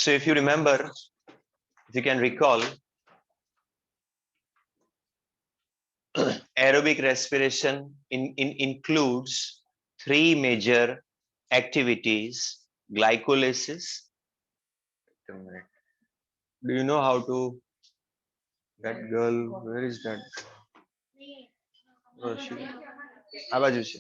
So if you remember, if you can recall, aerobic respiration includes three major activities: glycolysis. Do you know how to? That girl, where is that? Oh, she. આ બાજુ છે.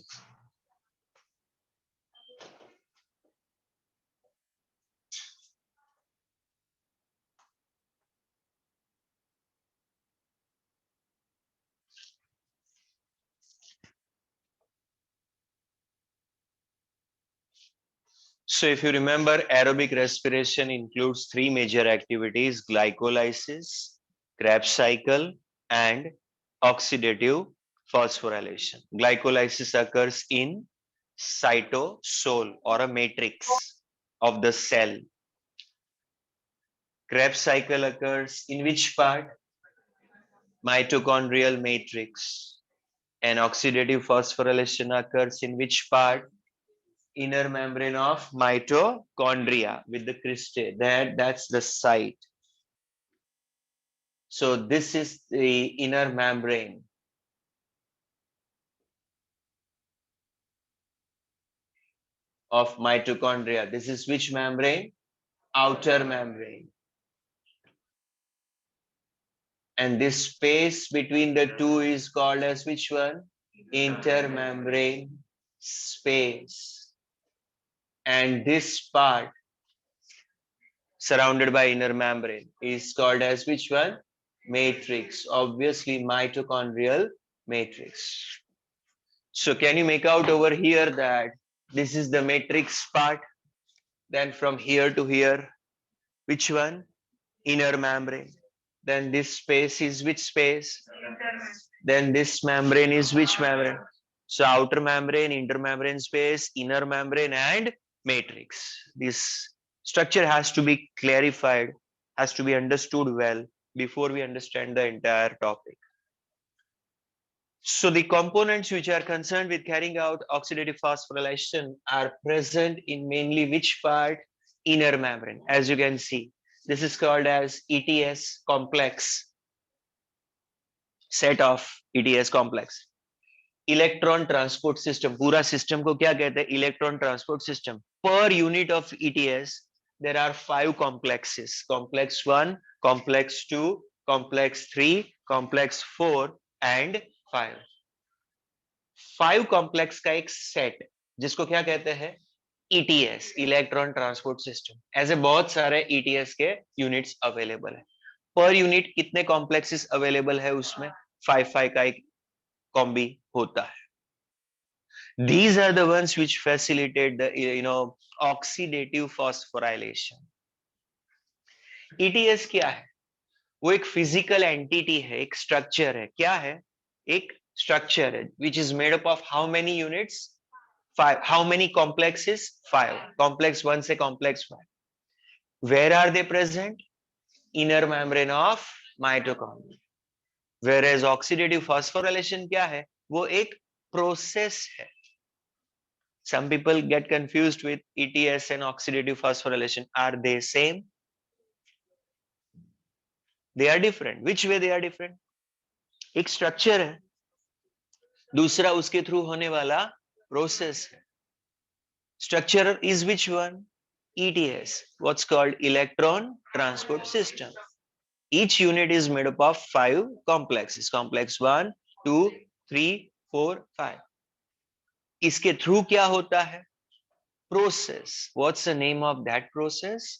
So if you remember, aerobic respiration includes three major activities: glycolysis, Krebs cycle, and oxidative phosphorylation. Glycolysis occurs in cytosol or a matrix of the cell. Krebs cycle occurs in which part? Mitochondrial matrix. And oxidative phosphorylation occurs in which part? Inner membrane of mitochondria with the cristae. That's the site. So this is the inner membrane. Of mitochondria. This is which membrane? Outer membrane. And this space between the two is called as which one? Intermembrane space. And this part surrounded by inner membrane is called as which one? Matrix. Obviously mitochondrial matrix. So can you make out over here that this is the matrix part? Then from here to here, which one? Inner membrane. Then this space is which space? Then this membrane is which membrane? So outer membrane, intermembrane space, inner membrane, and matrix. This structure has to be clarified, has to be understood well before we understand the entire topic. So the components which are concerned with carrying out oxidative phosphorylation are present in mainly which part? Inner membrane. As you can see, this is called as ETS complex, set of ETS complex. Electron transport system, पूरा system को क्या कहते हैं? Electron transport system. Per unit of ETS there are 5 complexes: complex 1, complex 2, complex 3, complex 4 and 5. 5 complex का एक set जिसको क्या कहते हैं? ETS, electron transport system. ऐसे बहुत सारे ETS के यूनिट्स अवेलेबल है. पर यूनिट कितने कॉम्प्लेक्सेस अवेलेबल है उसमें? 5 का एक कॉम्बी होता है. These are the ones which facilitate the oxidative phosphorylation. ETS क्या है? वो एक फिजिकल एंटिटी है, एक स्ट्रक्चर है. क्या है? एक स्ट्रक्चर है which is made up of how many units? 5. How many complexes? 5. Complex 1 से complex 5. Where are they present? Inner membrane of mitochondria. Whereas oxidative phosphorylation क्या है? वो एक प्रोसेस है. Some people get confused with ETS and oxidative phosphorylation. Are they same? They are different. Which way they are different? एक structure है, दूसरा उसके through होने वाला प्रोसेस है. Structure is which one? ETS. What's called electron transport system. Each unit is made up of 5 complexes. Complex 1, 2, 3, 4, 5. इसके through क्या होता है? Process. What's the name of that process?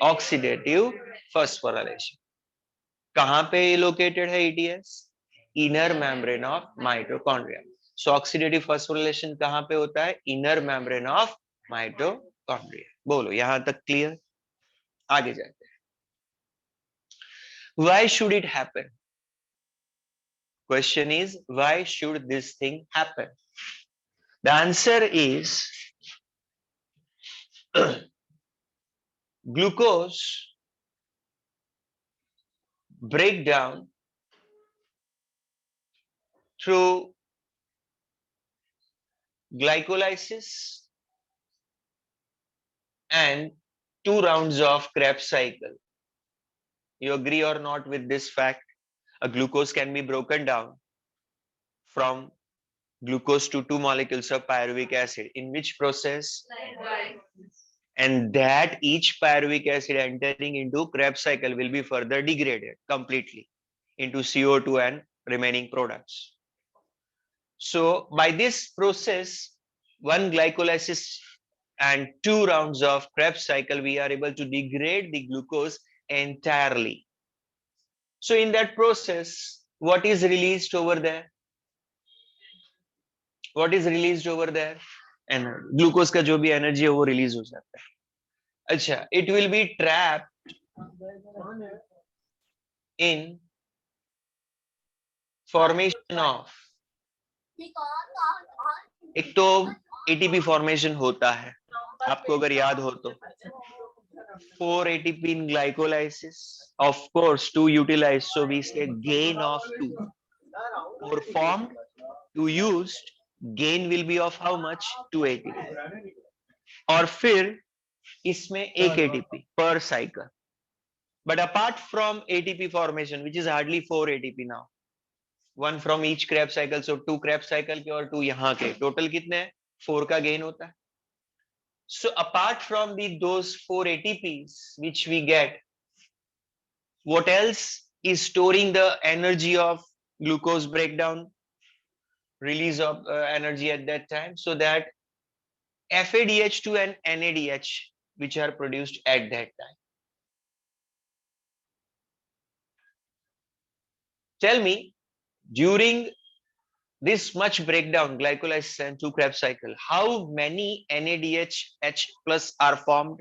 Oxidative phosphorylation. कहाँ पे located है ETS? Inner membrane of mitochondria. So oxidative phosphorylation कहाँ पे होता है? Inner membrane of mitochondria. बोलो, यहाँ तक clear? आगे जाते हैं. Why should it happen? Question is, why should this thing happen? The answer is glucose breakdown through glycolysis and 2 rounds of Krebs cycle. You agree or not with this fact? A glucose can be broken down from glucose to 2 molecules of pyruvic acid. In which process? And that each pyruvic acid entering into Krebs cycle will be further degraded completely into CO2 and remaining products. So by this process, one glycolysis and 2 rounds of Krebs cycle, we are able to degrade the glucose entirely. So in that process, what is released over there? What is released over there? Energy. Glucose का जो भी energy है वो release हो जाता है. अच्छा, it will be trapped in formation of, एक तो ATP formation होता है, आपको अगर याद हो तो 4 ATP in glycolysis, of course 2 utilized, so we say gain of 2, 4 formed, 2 used, gain will be of how much? 2 ATP. और फिर इसमें 1 ATP per cycle. But apart from ATP formation, which is hardly 4 ATP now, 1 from each Krebs cycle, so 2 Krebs cycle के और 2 यहाँ के, total कितने हैं? 4 का gain होता है. So apart from those 4 ATPs which we get, what else is storing the energy of glucose breakdown, release of energy at that time, so that FADH2 and NADH which are produced at that time. Tell me, during this much breakdown, glycolysis and 2 Krebs cycle, how many NADH plus are formed?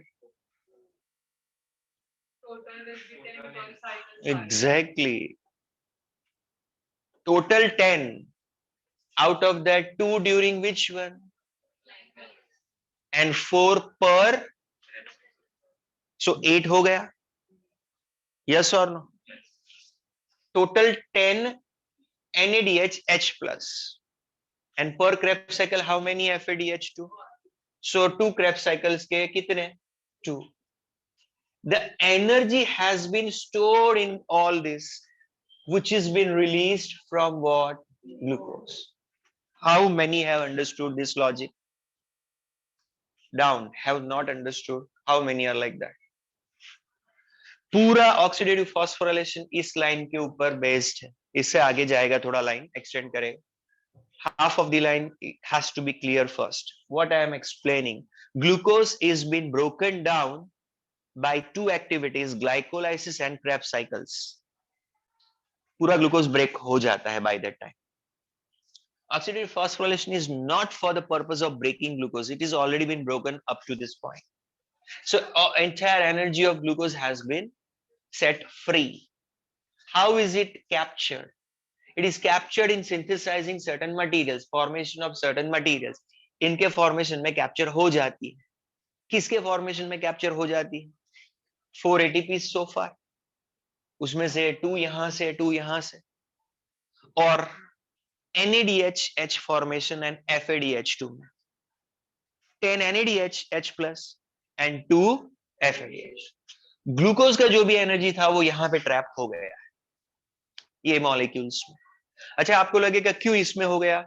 Exactly. Total 10. Out of that, 2 during which one? And 4 per. So 8 हो गया. Yes or no? Total 10 NADH H plus. And per Krebs cycle, how many FADH2? So 2 Krebs cycles के कितने? 2. The energy has been stored in all this, which has been released from what? Glucose. How many have understood this logic? Down. Have not understood. How many are like that? पूरा oxidative phosphorylation इस line के ऊपर based है. इससे आगे जाएगा, थोड़ा line extend करेगा. Half of the line has to be clear first. What I am explaining, glucose is being broken down by 2 activities, glycolysis and Krebs cycles. पूरा glucose break हो जाता है by that time. Oxidative phosphorylation is not for the purpose of breaking glucose. It is already been broken up to this point. So entire energy of glucose has been set free. How is it captured? It is captured in synthesizing certain materials, formation of certain materials. इनके formation में capture हो जाती है. किसके formation में capture हो जाती है? 4 ATPs so far. उसमें से 2 यहाँ से, 2 यहाँ से. और NADH H formation and FADH2 में 10 NADH H plus and 2 FADH. Glucose का जो भी एनर्जी था वो यहाँ पे ट्रैप हो गया है ये मॉलिक्यूल्स में. अच्छा, आपको लगेगा क्यों इसमें हो गया?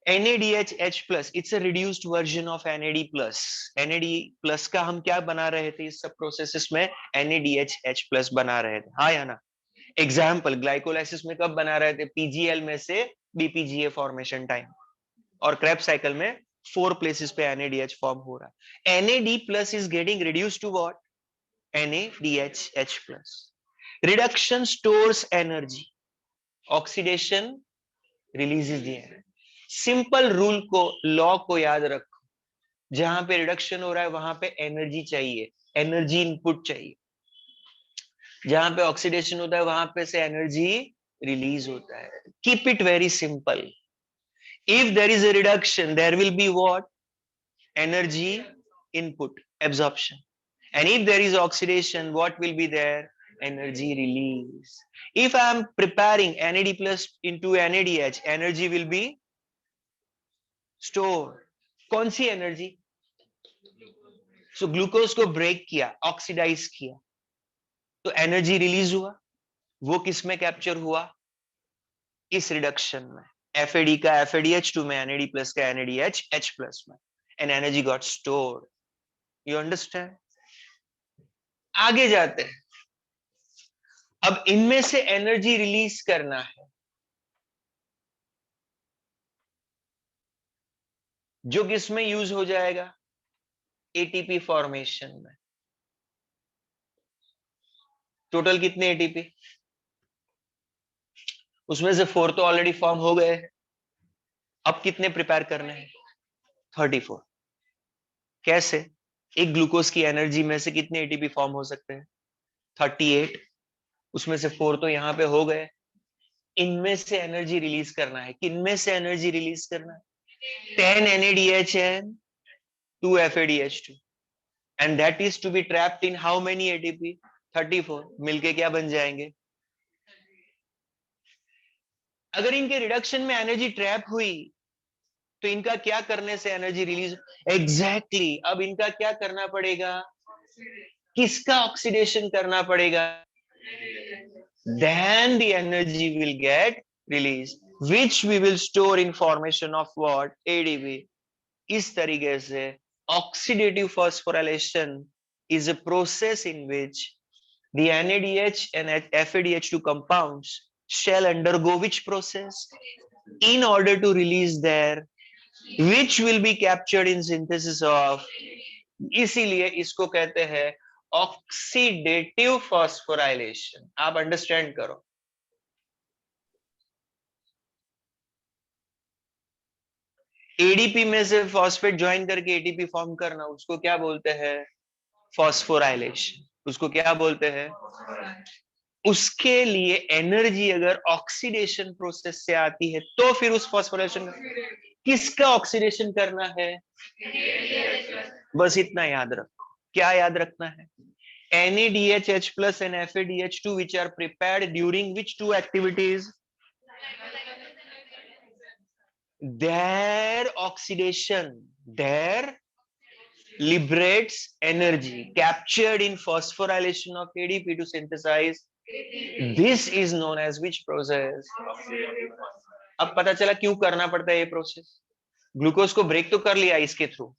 NADH H plus, it's a reduced version of NAD plus. NAD plus का हम क्या बना रहे थे इस सब प्रोसेसेस में? NADH H plus बना रहे थे. हाँ या ना? एग्जाम्पल, ग्लाइकोलाइसिस में कब बना रहे थे? PGL में से BPGA फॉर्मेशन टाइम. और Krebs साइकिल में 4 प्लेसेस पे NADH फॉर्म हो रहा है. NAD plus is getting reduced to what? NADH H plus. Reduction stores energy. Oxidation releases the energy. Simple rule को, लॉ को याद रखो. जहां पे रिडक्शन हो रहा है वहां पे एनर्जी चाहिए, एनर्जी इनपुट चाहिए. जहां पे ऑक्सीडेशन होता है वहां पे से एनर्जी रिलीज होता है. Keep it very simple. If there is a reduction, there will be what? Energy input, absorption. And if there is oxidation, what will be there? Energy release. If I am preparing NAD plus into NADH, energy will be stored. कौन सी energy? So glucose को break किया, oxidise किया, तो energy release हुआ। वो किस में capture हुआ? इस रिडक्शन में, FAD का FADH2 में, NAD प्लस का NADH H प्लस में, and energy got stored. You understand? आगे जाते हैं। अब इनमें से एनर्जी रिलीज करना है, जो किसमें यूज हो जाएगा? ATP फॉर्मेशन में। टोटल कितने ATP? उसमें से 4 तो ऑलरेडी फॉर्म हो गए हैं। अब कितने प्रिपेयर करने हैं? 34। कैसे? एक ग्लूकोज की एनर्जी में से कितने ATP फॉर्म हो सकते हैं? 38। उसमें से 4 तो यहां पे हो गए। इनमें से एनर्जी रिलीज करना है। किनमें से एनर्जी रिलीज करना है? 10 NADH and 2 FADH2, and that is to be trapped in how many ATP? 34। मिलके क्या बन जाएंगे? अगर इनके रिडक्शन में एनर्जी ट्रैप हुई तो इनका क्या करने से एनर्जी रिलीज? एग्जैक्टली। अब इनका क्या करना पड़ेगा? किसका ऑक्सीडेशन करना पड़ेगा? Then the energy will get released, which we will store in formation of what? ADP. इस तरीके से oxidative phosphorylation is a process in which the NADH and FADH2 compounds shall undergo which process? In order to release their, which will be captured in synthesis of, इसीलिए इसको कहते हैं oxidative phosphorylation. आप understand करो। ADP में से phosphate join करके ATP form करना, उसको क्या बोलते हैं? फॉस्फोराइलेशन। उसको क्या बोलते हैं? उसके लिए एनर्जी अगर ऑक्सीडेशन प्रोसेस से आती है तो फिर उस फॉस्फोराइलेशन किसका ऑक्सीडेशन करना है? बस इतना याद रखो। क्या याद रखना है? NADH plus and FADH2 which are prepared during which two activities? Their oxidation, their liberates energy captured in phosphorylation of ADP to synthesize. This is known as which process? अब पता चला क्यों करना पड़ता है ये प्रोसेस। ग्लूकोज को break तो कर लिया इसके थ्रू,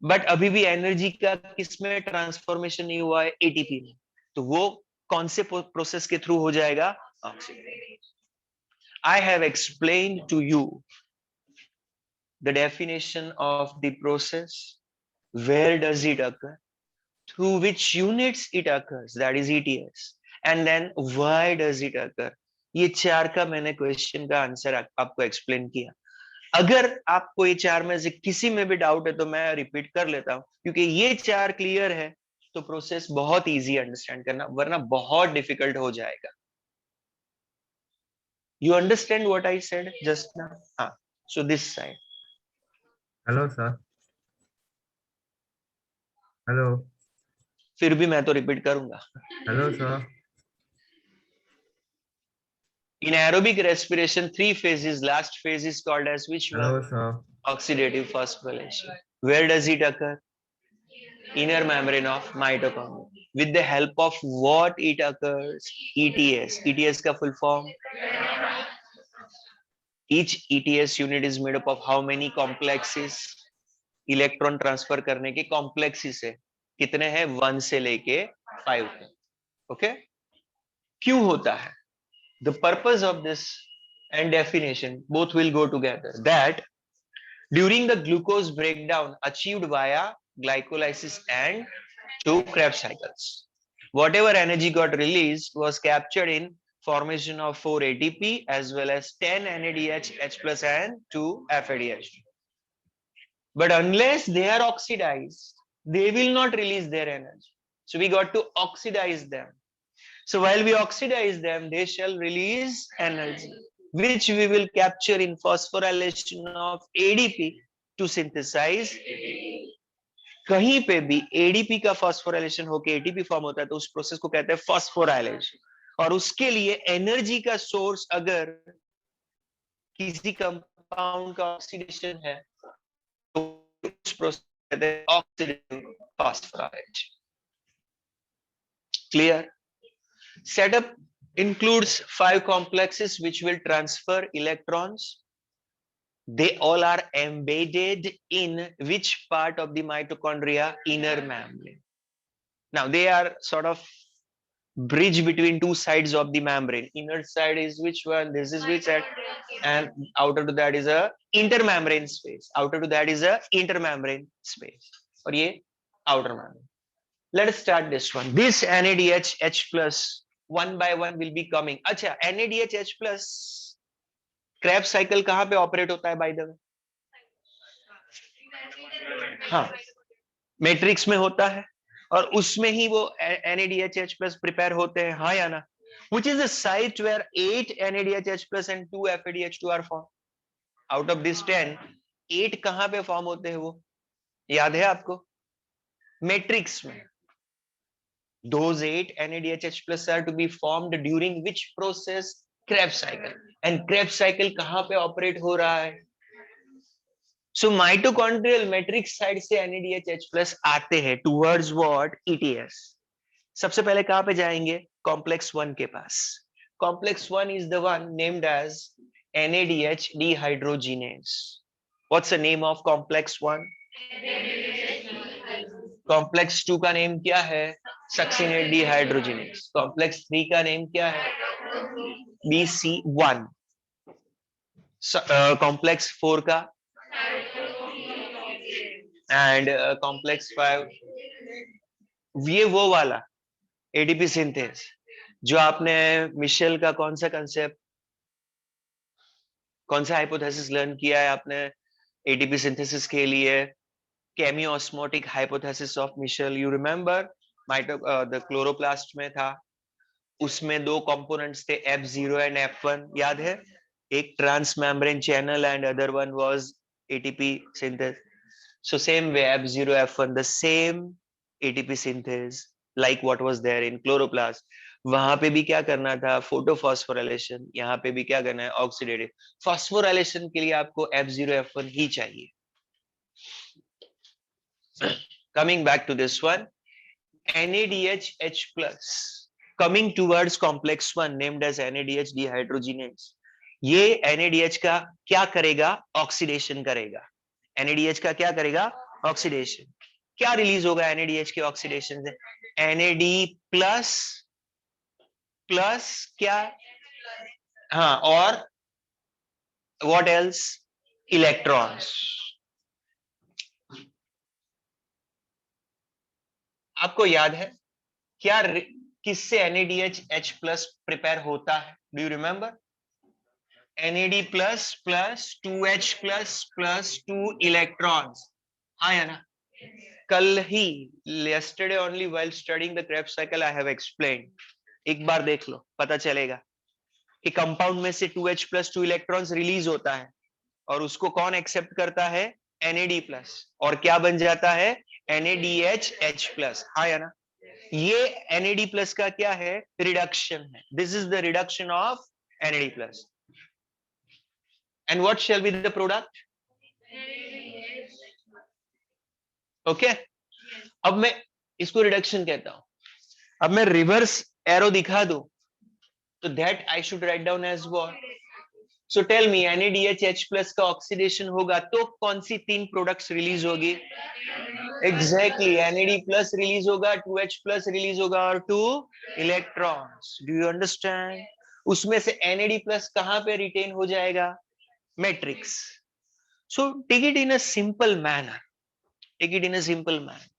बट अभी भी एनर्जी का किसमें ट्रांसफॉर्मेशन नहीं हुआ है? एटीपी में। तो वो कौन से प्रोसेस के थ्रू हो जाएगा? Oxidation. I have explained to you the definition of the process. Where does it occur? Through which units it occurs, that is ETS. And then why does it occur? ये चार का मैंने question का answer आपको explain किया। अगर आपको ये चार में से किसी में भी डाउट है तो मैं रिपीट कर लेता हूं, क्योंकि ये चार क्लियर है तो प्रोसेस बहुत इजी अंडरस्टैंड करना, वरना बहुत डिफिकल्ट हो जाएगा। You understand what I said just now? So this side. Hello sir. Hello. फिर भी मैं तो रिपीट करूंगा। Hello sir. In aerobic respiration, 3 phases. Last phase is called as which one? Hello sir. Oxidative phosphorylation. Where does it occur? Inner membrane of mitochondria. With the help of what it occurs? ETS. ETS का full form? Each ETS unit is made up of how many complexes? Electron transfer करने के complexes है कितने हैं? 1 से लेके 5 तक। Okay? क्यों होता है? The purpose of this and definition both will go together. That during the glucose breakdown achieved via glycolysis and 2 Krebs cycles, whatever energy got released was captured in formation of 4 ATP as well as 10 NADH H plus and 2 FADH. But unless they are oxidized, they will not release their energy. So we got to oxidize them. So while we oxidize them, they shall release energy, which we will capture in phosphorylation of ADP to synthesize. कहीं पे भी ADP का phosphorylation होके ATP form होता है तो उस process को कहते हैं phosphorylation। और उसके लिए एनर्जी का सोर्स अगर किसी कंपाउंड का ऑक्सीडेशन है तो उस प्रोसेस कहते हैं oxidative phosphorylation. Clear? Setup includes 5 complexes which will transfer electrons. They all are embedded in which part of the mitochondria? Inner membrane. Now they are sort of bridge between two sides of the membrane. Inner side is which one? This is which side? And outer to that is a intermembrane space. Outer to that is a intermembrane space. और ये outer membrane. Let us start this one. This NADH H plus one by one will be coming. अच्छा, NADH H plus Krebs cycle कहाँ पे operate होता है by the way? हाँ, matrix में होता है और उसमें ही वो NADH H plus प्रिपेयर होते हैं, हाँ या ना? Which is the site where 8 NADH H plus and 2 FADH2 are formed. Out of this 10, 8 कहाँ पे फॉर्म होते हैं वो? याद है आपको? मैट्रिक्स में. Those 8 NADH plus are to be formed during which process? Krebs cycle. And Krebs cycle कहाँ पे ऑपरेट हो रहा है? So mitochondrial matrix side से NADH plus आते हैं towards what? ETS. सबसे पहले कहाँ पे जाएंगे? Complex 1 के पास. Complex 1 is the one named as NADH dehydrogenase. What's the name of complex 1? Complex 2 का नेम क्या है? Succinate dehydrogenase. कॉम्प्लेक्स 3 का नेम क्या है? BC1. कॉम्प्लेक्स 4 का एंड कॉम्प्लेक्स 5 ये वो वाला एडीपी सिंथेस जो आपने मिशेल का कौन सा कंसेप्ट, कौन सा हाइपोथेसिस लर्न किया है आपने एडीपी सिंथेसिस के लिए? chemiosmotic hypothesis of Michel. You remember? The chloroplast में था, उसमें दो components थे F0 and F1. याद है? एक transmembrane channel and other one was ATP synthesis. So same way F0 F1, the same ATP synthesis like what was there in chloroplast. वहां पे भी क्या करना था? फोटोफॉस्फोराइलेशन. यहाँ पे भी क्या करना है? ऑक्सीडेटिव फॉस्फोराइलेशन के लिए आपको F0 F1 ही चाहिए. Coming back to this one, NADH H plus coming towards complex 1 named as NADH dehydrogenase. ये NADH का क्या करेगा? ऑक्सीडेशन करेगा. NADH का क्या करेगा? ऑक्सीडेशन. क्या रिलीज होगा NADH के ऑक्सीडेशन से? NAD प्लस प्लस क्या? हाँ, और what else? इलेक्ट्रॉन्स. आपको याद है क्या किससे NADH H plus प्रिपेयर होता है? Do you remember? NAD plus plus 2H plus plus 2 electrons. हाँ या ना? कल ही yesterday only while studying the Krebs cycle I have explained. एक बार देख लो, पता चलेगा कि कंपाउंड में से 2H plus 2 electrons रिलीज होता है और उसको कौन एक्सेप्ट करता है? NAD plus. और क्या बन जाता है? NADH H plus. हाँ या ना? ये NAD plus का क्या है? रिडक्शन है. This is the reduction of NAD plus. And what shall be the product? Okay. अब मैं इसको रिडक्शन कहता हूं. अब मैं रिवर्स एरो दिखा दूं तो that I should write down as what? So tell me, NADH H plus का ऑक्सीडेशन होगा तो कौन सी 3 प्रोडक्ट्स रिलीज होगी? Exactly, NAD plus रिलीज होगा, 2H plus रिलीज होगा और 2 इलेक्ट्रॉन्स. Do you understand? उसमें से NAD plus कहां पे रिटेन हो जाएगा? Matrix. So take it in a simple manner. Take it in a simple manner.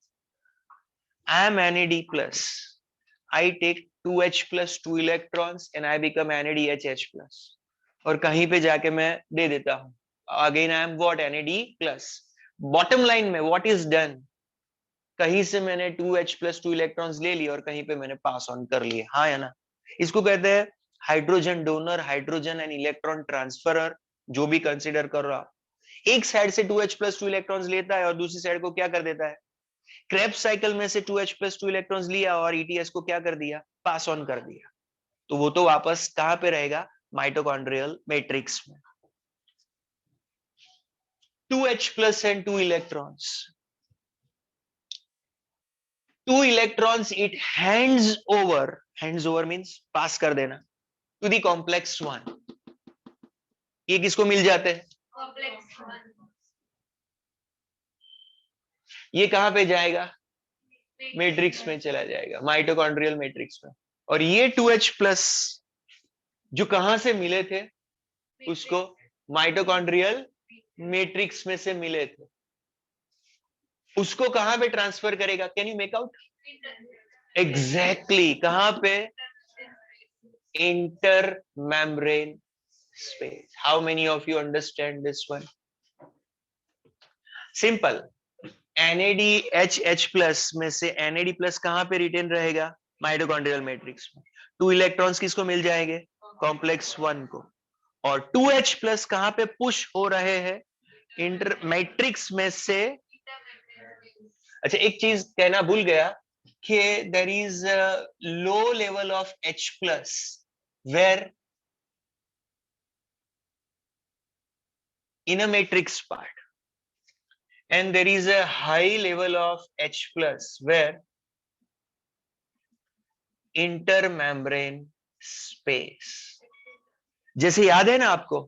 I am NAD plus. I take 2H plus 2 electrons and I become NADH H plus. और कहीं पे जाके मैं दे देता हूं. Again I am what? NAD plus. Bottom line में what is done? कहीं से मैंने 2H plus 2 electrons ले लिए और कहीं पे मैंने पास ऑन कर लिए. हाँ या ना? इसको कहते हैं hydrogen donor, hydrogen and electron transferor. जो भी कंसीडर कर रहा, एक साइड से 2H plus 2 इलेक्ट्रॉन्स लेता है और दूसरी साइड को क्या कर देता है? क्रेब्स साइकिल में से 2H plus 2 इलेक्ट्रॉन्स लिया और ETS को क्या कर दिया? पास ऑन कर दिया. तो वो तो वापस कहां पे रहेगा? माइटोकॉन्ड्रियल मैट्रिक्स में. 2H plus and 2 electrons. 2 electrons it hands over means pass कर देना to the complex one. ये किसको मिल जाते हैं? complex one. ये कहां पे जाएगा? मैट्रिक्स में चला जाएगा, माइटोकॉन्ड्रियल मैट्रिक्स में. और ये 2H प्लस जो कहां से मिले थे उसको माइटोकॉन्ड्रियल मैट्रिक्स में से मिले थे, उसको कहां पे ट्रांसफर करेगा? Can you make out? Exactly कहां पे? Inter membrane space. How many of you understand this one? Simple. NADH plus में से NAD प्लस कहां पे रिटेन रहेगा? माइटोकॉन्ड्रियल मैट्रिक्स में. 2 इलेक्ट्रॉन्स किसको मिल जाएंगे? कॉम्प्लेक्स 1 को. और 2H प्लस कहां पे पुश हो रहे हैं? इंटर मैट्रिक्स में से. अच्छा, एक चीज कहना भूल गया कि there is a low level of H plus where in a matrix part, and there is a high level of H plus where intermembrane space. जैसे याद है ना आपको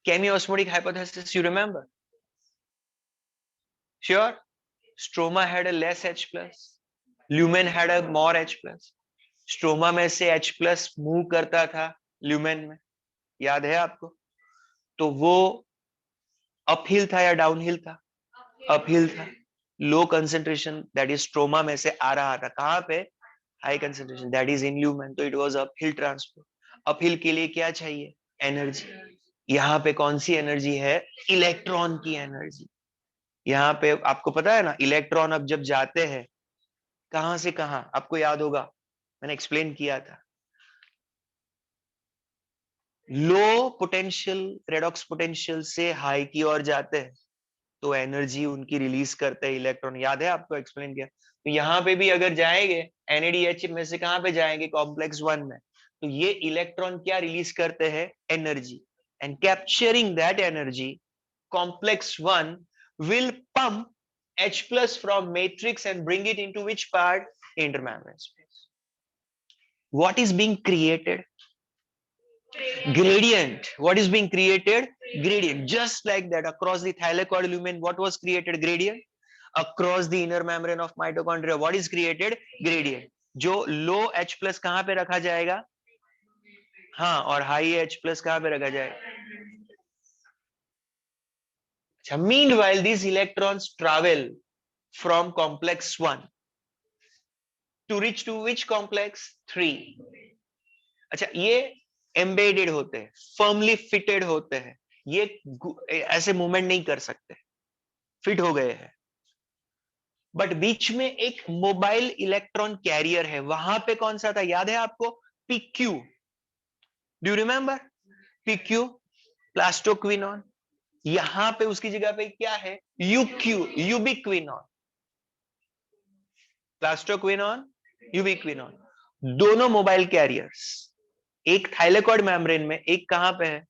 chemiosmotic hypothesis, you remember? Sure. Stroma had a less H plus, lumen had a more H plus. Stroma में से H plus move करता था lumen में, याद है आपको? तो वो अपहिल था या डाउनहिल था? अपहिल था. Low concentration that is stroma में से आ रहा था कहां पे? High concentration that is in lumen. तो it was uphill transport. Uphill के लिए क्या चाहिए? एनर्जी. यहाँ पे कौन सी एनर्जी है? इलेक्ट्रॉन की एनर्जी. यहाँ पे आपको पता है ना, इलेक्ट्रॉन अब जब जाते हैं कहां से कहां, आपको याद होगा, मैंने एक्सप्लेन किया था. लो पोटेंशियल रेडॉक्स पोटेंशियल से हाई की ओर जाते हैं तो एनर्जी उनकी रिलीज करते हैं इलेक्ट्रॉन. याद है आपको? एक्सप्लेन किया. तो यहाँ पे भी अगर जाएंगे NADH में से कहां पे जाएंगे? कॉम्प्लेक्स 1 में. तो ये इलेक्ट्रॉन क्या रिलीज करते हैं? Energy. And capturing that energy complex 1 will pump H plus from matrix and bring it into which part? Intermembrane space. What is being created? Gradient. What is being created? Gradient. Just like that, across the thylakoid lumen, what was created? Gradient. Across the inner membrane of mitochondria, what is created? Gradient. जो लो H plus कहां पे रखा जाएगा? हाँ, और high H plus कहां पे रखा जाएगा? अच्छा, meanwhile these electrons travel from complex 1 to reach to which complex? 3. अच्छा, ये एम्बेडेड होते हैं, फर्मली फिटेड होते हैं, ये ऐसे मूवमेंट नहीं कर सकते, फिट हो गए हैं. बट बीच में एक मोबाइल इलेक्ट्रॉन कैरियर है. वहां पे कौन सा था? याद है आपको? PQ. Do you remember? PQ, plastoquinone. यहां पे उसकी जगह पे क्या है? UQ, ubiquinone. प्लास्टोक्विनॉन, यूबिक्विनॉन, दोनों मोबाइल कैरियर्स. एक थाइलेकॉइड मेम्ब्रेन में, एक कहां पे है?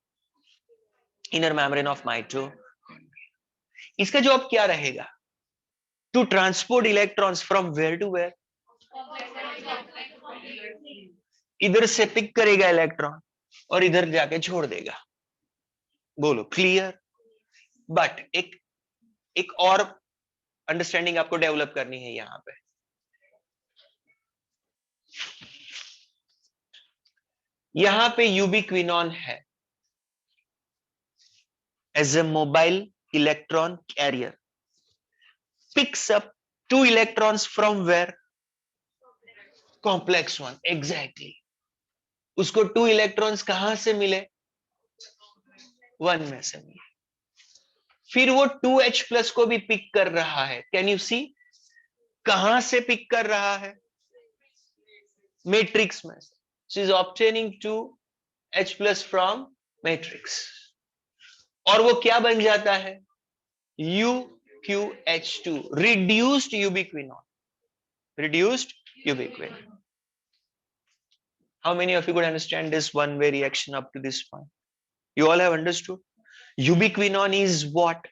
Inner membrane of mito. इसका जॉब क्या रहेगा? To transport electrons from where to where. इधर से पिक करेगा इलेक्ट्रॉन और इधर जाके छोड़ देगा. बोलो क्लियर? बट एक और अंडरस्टैंडिंग आपको डेवलप करनी है यहां पे. यहां पे यूबिक्विनॉन है as a mobile electron carrier, picks up 2 electrons from where? Complex 1. Exactly. उसको 2 electrons कहां से मिले? 1 में से मिले. फिर वो 2H plus को भी पिक कर रहा है. Can you see? कहां से पिक कर रहा है? मैट्रिक्स में. She is obtaining 2H plus from matrix. और वो क्या बन जाता है? UQH2, reduced ubiquinone. Reduced ubiquinone. How many of you could understand this one-way reaction up to this point? You all have understood? Ubiquinone is what?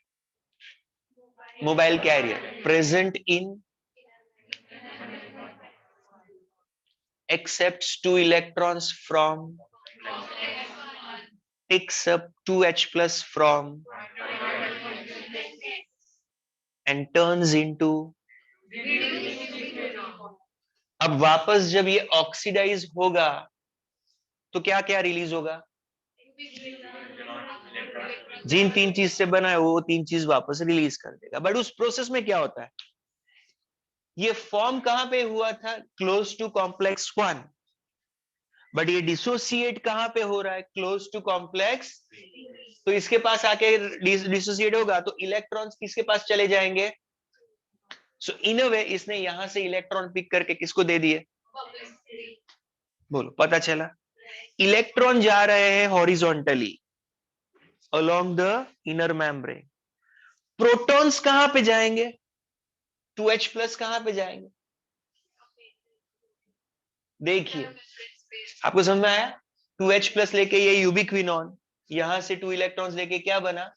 Mobile carrier present in accepts 2 electrons from, takes up 2H plus from, and turns into, अब वापस जब ये oxidise होगा तो क्या क्या release होगा, जिन 3 चीज से बना है वो 3 चीज वापस रिलीज कर देगा। बट उस प्रोसेस में क्या होता है, ये फॉर्म कहां पे हुआ था, क्लोज टू कॉम्प्लेक्स 1, बट ये डिसोसिएट कहां पे हो रहा है, क्लोज टू कॉम्प्लेक्स। तो इसके पास आके डिसोसिएट होगा तो इलेक्ट्रॉन्स किसके पास चले जाएंगे, सो इन अ वे इसने यहां से इलेक्ट्रॉन पिक करके किसको दे दिए, बोलो पता चला। इलेक्ट्रॉन जा रहे हैं horizontally along the inner membrane, protons कहां पे जाएंगे, 2H प्लस कहां पे जाएंगे, देखिए आपको समझ में आया, 2H प्लस लेके ये यूबिक्विनोन, यहां से 2 इलेक्ट्रॉन्स लेके क्या बना,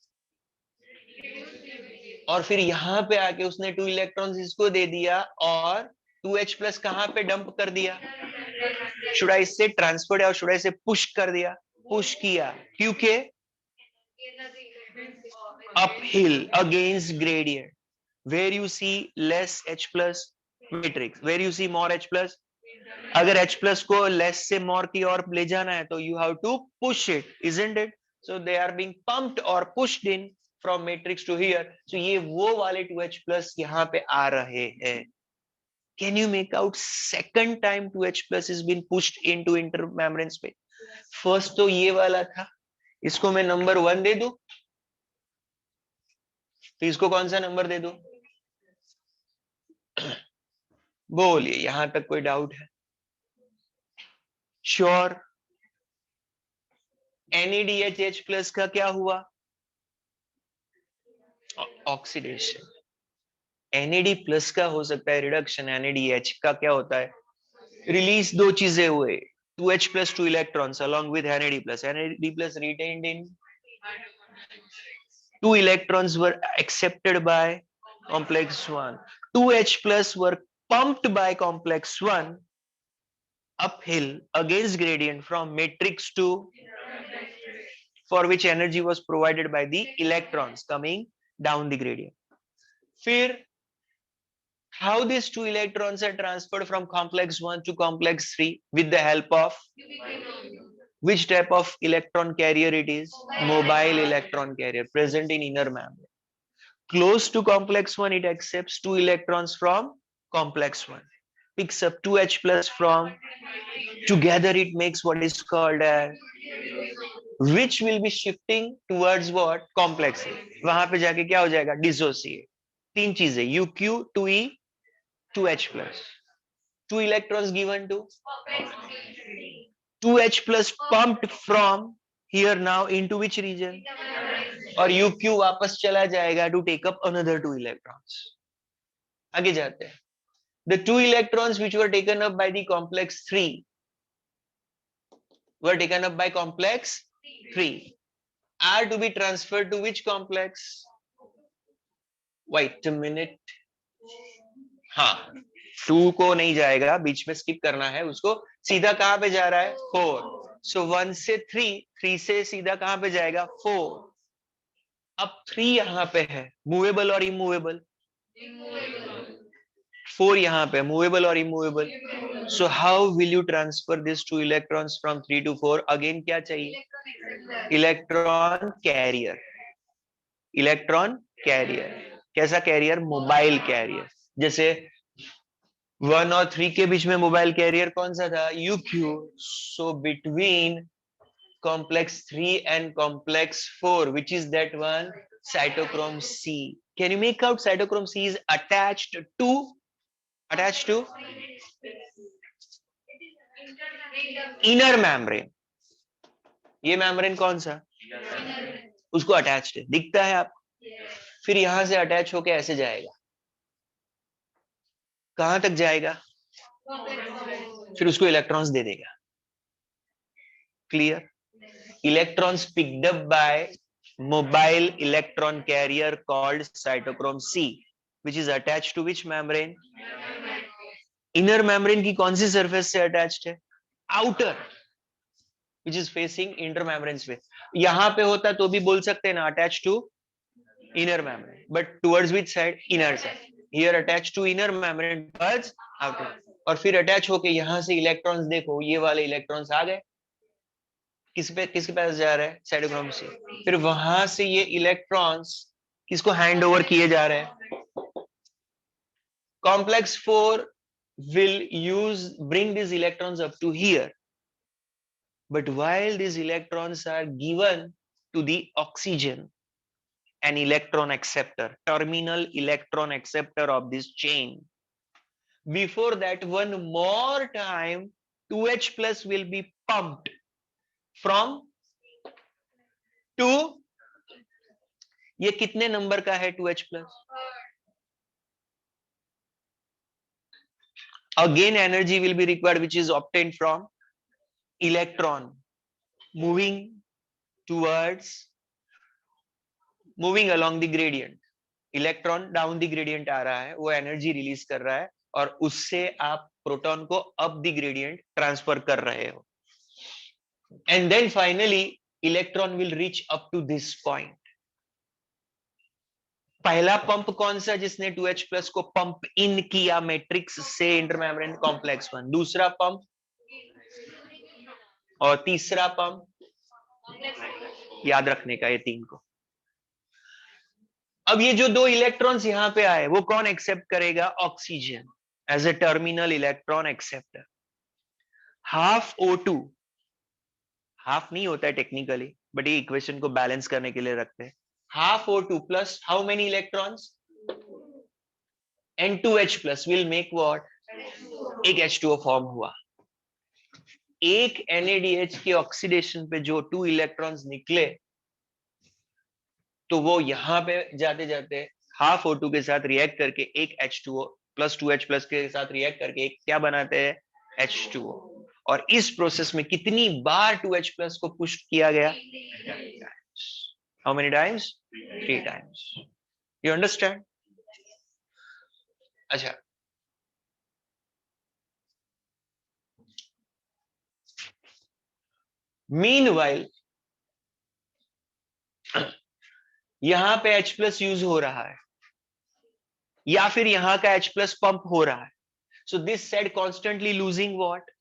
और फिर यहां पे आके उसने 2 इलेक्ट्रॉन्स इसको दे दिया और 2H प्लस कहां पे डंप कर दिया, शुड आई से ट्रांसफर्ड और शुड आई से पुश कर दिया, पुश किया, क्योंकि uphill against gradient where you see less H plus matrix, where you see more H plus, अगर H plus को less से more की ओर ले जाना है तो you have to push it, isn't it? So they are being pumped or pushed in from matrix to here. So ये वो वाले 2H plus यहाँ पे आ रहे हैं. Can you make out second time 2H plus is been pushed into intermembrane space? First तो ये वाला था, इसको मैं नंबर 1 दे दूं, तो इसको कौन सा नंबर दे दूं, बोलिए यहां तक कोई डाउट है, श्योर। NADH प्लस का क्या हुआ, ऑक्सीडेशन, NAD प्लस का हो सकता है रिडक्शन, NADH का क्या होता है रिलीज, दो चीजें हुए, 2H plus 2 electrons along with NAD plus retained in, 2 electrons were accepted by complex 1, 2H plus were pumped by complex 1 uphill against gradient from matrix to, for which energy was provided by the electrons coming down the gradient. फिर how these 2 electrons are transferred from complex 1 to complex 3 with the help of which type of electron carrier it is, mobile electron carrier present in inner membrane. Close to complex 1 it accepts 2 electrons from complex 1, picks up 2H plus from, together it makes what is called as, which will be shifting towards what, complex A. वहां पे जाके क्या हो जाएगा, dissociate, तीन चीजें UQ 2E 2H plus, 2 electrons given to 2H plus pumped from here now into which region, और UQ वापस चला जाएगा to take up another 2 electrons. आगे जाते हैं, the 2 electrons which were taken up by the complex 3 were taken up by complex 3 are to be transferred to which complex, wait a minute, हाँ 2 को नहीं जाएगा, बीच में स्किप करना है उसको, सीधा कहां पे जा रहा है 4, सो 1 से 3 से सीधा कहां पे जाएगा 4, अब 3 यहां पे है, मूवेबल और इमूवेबल, 4 यहां पे मूवेबल और immovable, so how will you transfer this 2 electrons from 3 to 4, again क्या चाहिए, इलेक्ट्रॉन कैरियर, इलेक्ट्रॉन कैरियर, कैसा कैरियर, मोबाइल कैरियर, जैसे 1 और 3 के बीच में मोबाइल कैरियर कौन सा था, UQ, so between complex 3 and complex 4, which is that one, cytochrome C. Can you make out cytochrome C is attached to inner membrane, ये membrane कौन सा, उसको अटैच्ड है, दिखता है आप, फिर यहां से अटैच होके ऐसे जाएगा, कहां तक जाएगा, फिर उसको इलेक्ट्रॉन्स दे देगा, clear, electrons picked up by mobile electron carrier called cytochrome C, which is attached to which membrane, inner membrane की कौन सी सरफेस से अटैच्ड है? Outer, which is facing inter membrane space. यहां पे होता तो भी बोल सकते हैं ना, attach to inner membrane, but towards which side? Inner side. Here attached to inner membrane, towards outer. और फिर अटैच होके यहां से इलेक्ट्रॉन्स देखो, ये वाले इलेक्ट्रॉन्स आ गए, किसके पास जा रहा है? साइटोक्रोम से। फिर वहां से ये इलेक्ट्रॉन्स किसको हैंड ओवर किए जा रहे हैं? Complex 4 will bring these electrons up to here, but while these electrons are given to the oxygen, an electron acceptor, terminal electron acceptor of this chain. Before that, one more time, 2H plus will be pumped from 2. ये कितने number का है 2H plus? Again, energy will be required, which is obtained from electron moving towards, moving along the gradient. Electron down the gradient आ रहा है, वो energy release कर रहा है, और उससे आप प्रोटॉन को अप द ग्रेडियंट ट्रांसफर कर रहे हो, and then finally electron will reach up to this point. पहला पंप कौन सा, जिसने 2H प्लस को पंप इन किया मैट्रिक्स से इंटरमेम्ब्रेन कॉम्प्लेक्स 1? दूसरा पंप, और तीसरा पंप, याद रखने का ये तीन को। अब ये जो दो इलेक्ट्रॉन्स यहां पे आए, वो कौन एक्सेप्ट करेगा? Oxygen as a terminal electron acceptor. Half O2, half नहीं होता है टेक्निकली, बट ये इक्वेशन को बैलेंस करने के लिए रखते हैं। Half O2 plus how many electrons? N2H plus will make what? एक H2O फॉर्म हुआ। एक NADH के ऑक्सीडेशन पे जो 2 इलेक्ट्रॉन्स निकले, तो वो यहां पे जाते जाते हाफ O2 के साथ रिएक्ट करके एक H2O प्लस 2H प्लस के साथ रिएक्ट करके एक क्या बनाते हैं? H2O। और इस प्रोसेस में कितनी बार 2H प्लस को पुश किया गया? How many times? 3 times. You understand? अच्छा, मीनवाइल यहां पे H प्लस यूज हो रहा है, या फिर यहां का H प्लस पंप हो रहा है, so this side constantly losing what,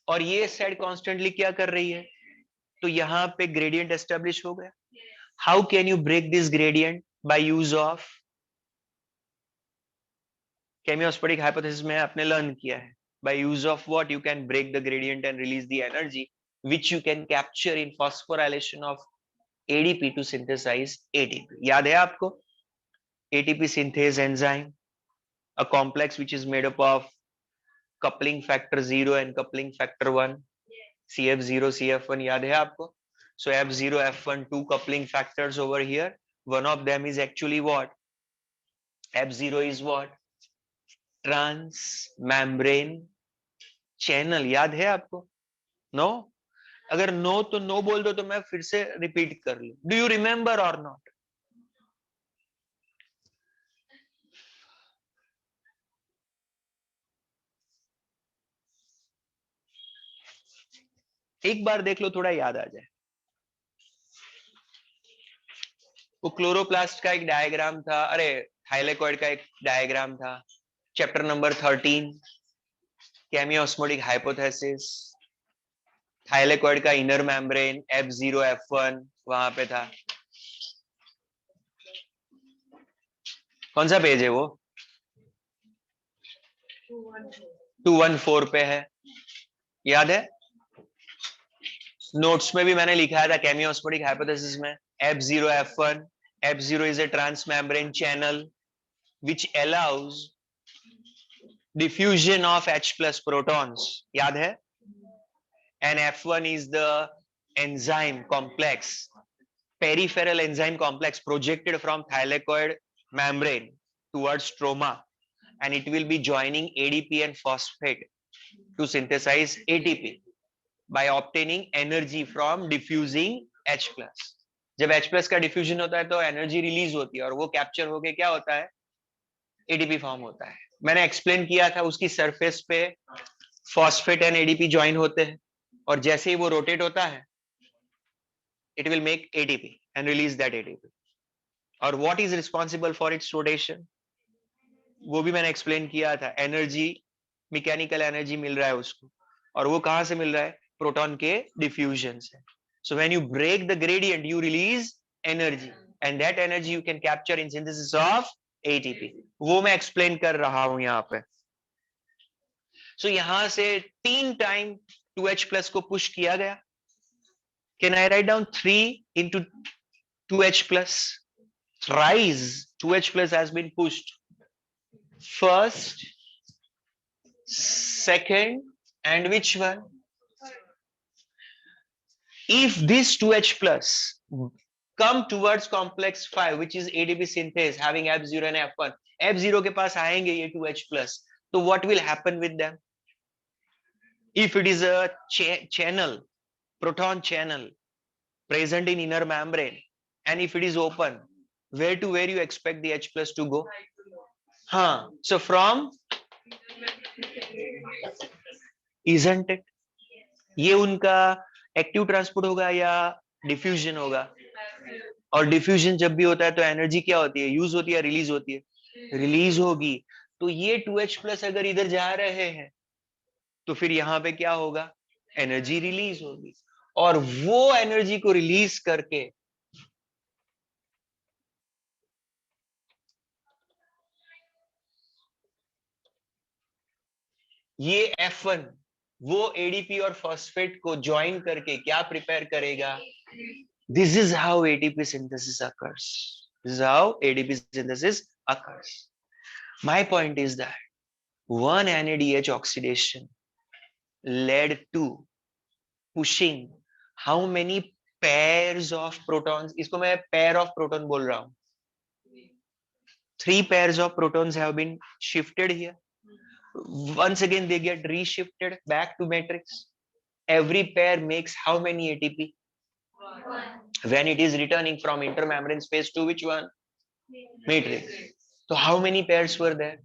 और ये साइड कॉन्स्टेंटली क्या कर रही है? तो यहां पे ग्रेडियंट एस्टेब्लिश हो गया। How can you break this gradient? By use of chemiosmotic hypothesis में आपने लर्न किया है, by use of what you can break the gradient and release the energy which you can capture in phosphorylation of ADP to synthesize ATP. याद है आपको? ATP synthase enzyme, a complex which is made up of coupling factor 0 and coupling factor 1, CF0 CF1, याद है आपको? So F0 F1, two coupling factors over here, one of them is actually what? F0 is what? Transmembrane channel. याद है आपको? No? अगर no तो no बोल दो, तो मैं फिर से रिपीट कर लूं। डू यू रिमेंबर और नॉट? एक बार देख लो, थोड़ा याद आ जाए। वो क्लोरोप्लास्ट का एक डायग्राम था, अरे थाइलेकॉइड का एक डायग्राम था, चैप्टर नंबर 13, केमियोस्मोटिक हाइपोथेसिस। थाइलेकॉइड का इनर मेम्ब्रेन F0 F1 वहां पे था। कौन सा पेज है वो? 214 पे है, याद है? नोट्स में भी मैंने लिखा था केमियोस्मोटिक हाइपोथेसिस में F0 F1, F0 is a transmembrane channel which allows diffusion of H plus protons, याद है? And F1 is the enzyme complex, peripheral enzyme complex projected from thylakoid membrane towards stroma, and it will be joining ADP and phosphate to synthesize ATP by obtaining energy from diffusing H plus. जब H plus का diffusion होता है तो energy release होती है, और वो capture होके क्या होता है? ATP फॉर्म होता है। मैंने एक्सप्लेन किया था, उसकी सरफेस पे फॉस्फेट एंड एडीपी ज्वाइन होते हैं, और जैसे ही वो रोटेट होता है it will make ATP and release that ATP. और what is responsible for its rotation? वो भी मैंने एक्सप्लेन किया था, एनर्जी, मैकेनिकल एनर्जी मिल रहा है उसको, और वो कहां से मिल रहा है? प्रोटॉन के डिफ्यूजन से. So when you break the gradient, you release energy, and that energy you can capture in synthesis of ATP. वो मैं एक्सप्लेन कर रहा हूं यहाँ पे. So यहां से 3 टाइम 2H प्लस को पुश किया गया. Can I write down 3 into 2H plus? Thrice 2H plus has been pushed. First, second, and which one? If this 2H plus come towards complex 5, which is ADP synthase having F0 and F1, F0 के पास आएंगे ये 2H plus, तो what will happen with them? If it is a channel, proton channel present in inner membrane, and if it is open, where to where you expect the H plus to go? हाँ, so from, isn't it? ये उनका active transport होगा या diffusion होगा? और diffusion जब भी होता है तो एनर्जी क्या होती है? यूज होती है, रिलीज होती है? रिलीज होगी. तो ये 2H प्लस अगर इधर जा रहे हैं तो फिर यहाँ पे क्या होगा? एनर्जी रिलीज होगी, और वो एनर्जी को रिलीज करके ये F1 वो एडीपी और फॉस्फेट को ज्वाइन करके क्या प्रिपेयर करेगा? This is how ATP synthesis occurs. This is how ADP synthesis occurs. My point is that one NADH oxidation led to pushing how many pairs of protons? इसको मैं pair of proton बोल रहा हूं. 3 pairs of protons have been shifted here. Once again they get reshifted back to matrix. Every pair makes how many ATP? When it is returning from intermembrane space to which one? Matrix. So how many pairs were there?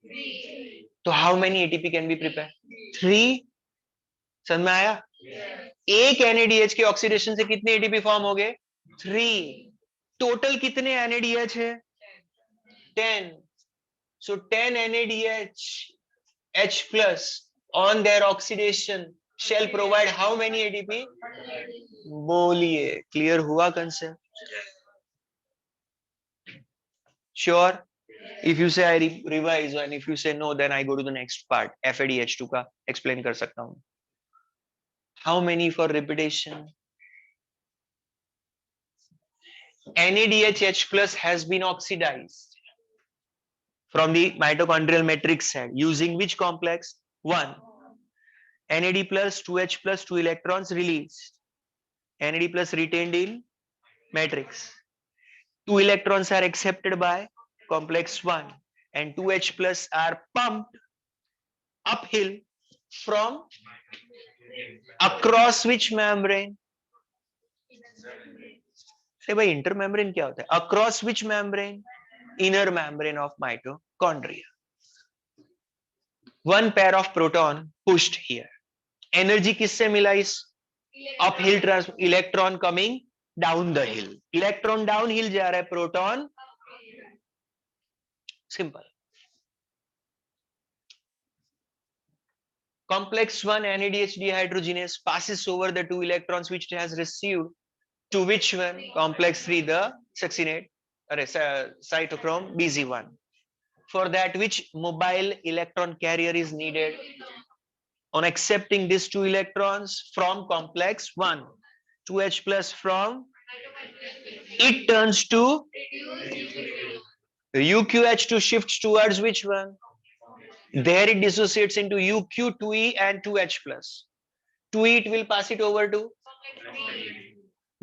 3. So how many ATP can be prepared? 3. समझ में आया? एक NADH के oxidation से कितने ATP form हो गए? 3. Total कितने NADH है? 10. So 10 NADH H plus on their oxidation shall provide how many ATP? बोलिए, क्लियर हुआ concept? Sure. If you say I revise, and if you say no, then I go to the next part. FADH2 का explain कर सकता हूँ. How many for repetition? NADH plus has been oxidized from the mitochondrial matrix side using which complex? 1. NAD plus 2H plus 2 electrons released. NAD plus retained in matrix. 2 electrons are accepted by complex 1, and 2H plus are pumped uphill from across which membrane? say भाई inter membrane क्या होता है? Across which membrane? Inner membrane of mitochondria. One pair of proton pushed here. Energy किससे मिला? इस uphill electron coming down the hill. Electron downhill जा रहा है, proton simple. Complex 1 NADH dehydrogenase passes over the 2 electrons which it has received to which one? Complex 3, the succinate or cytochrome BZ1. For that, which mobile electron carrier is needed? On accepting these 2 electrons from complex 1, 2H plus from, it turns to UQH2 shifts towards which one? There it dissociates into UQ, 2E and 2H plus. 2E it will pass it over to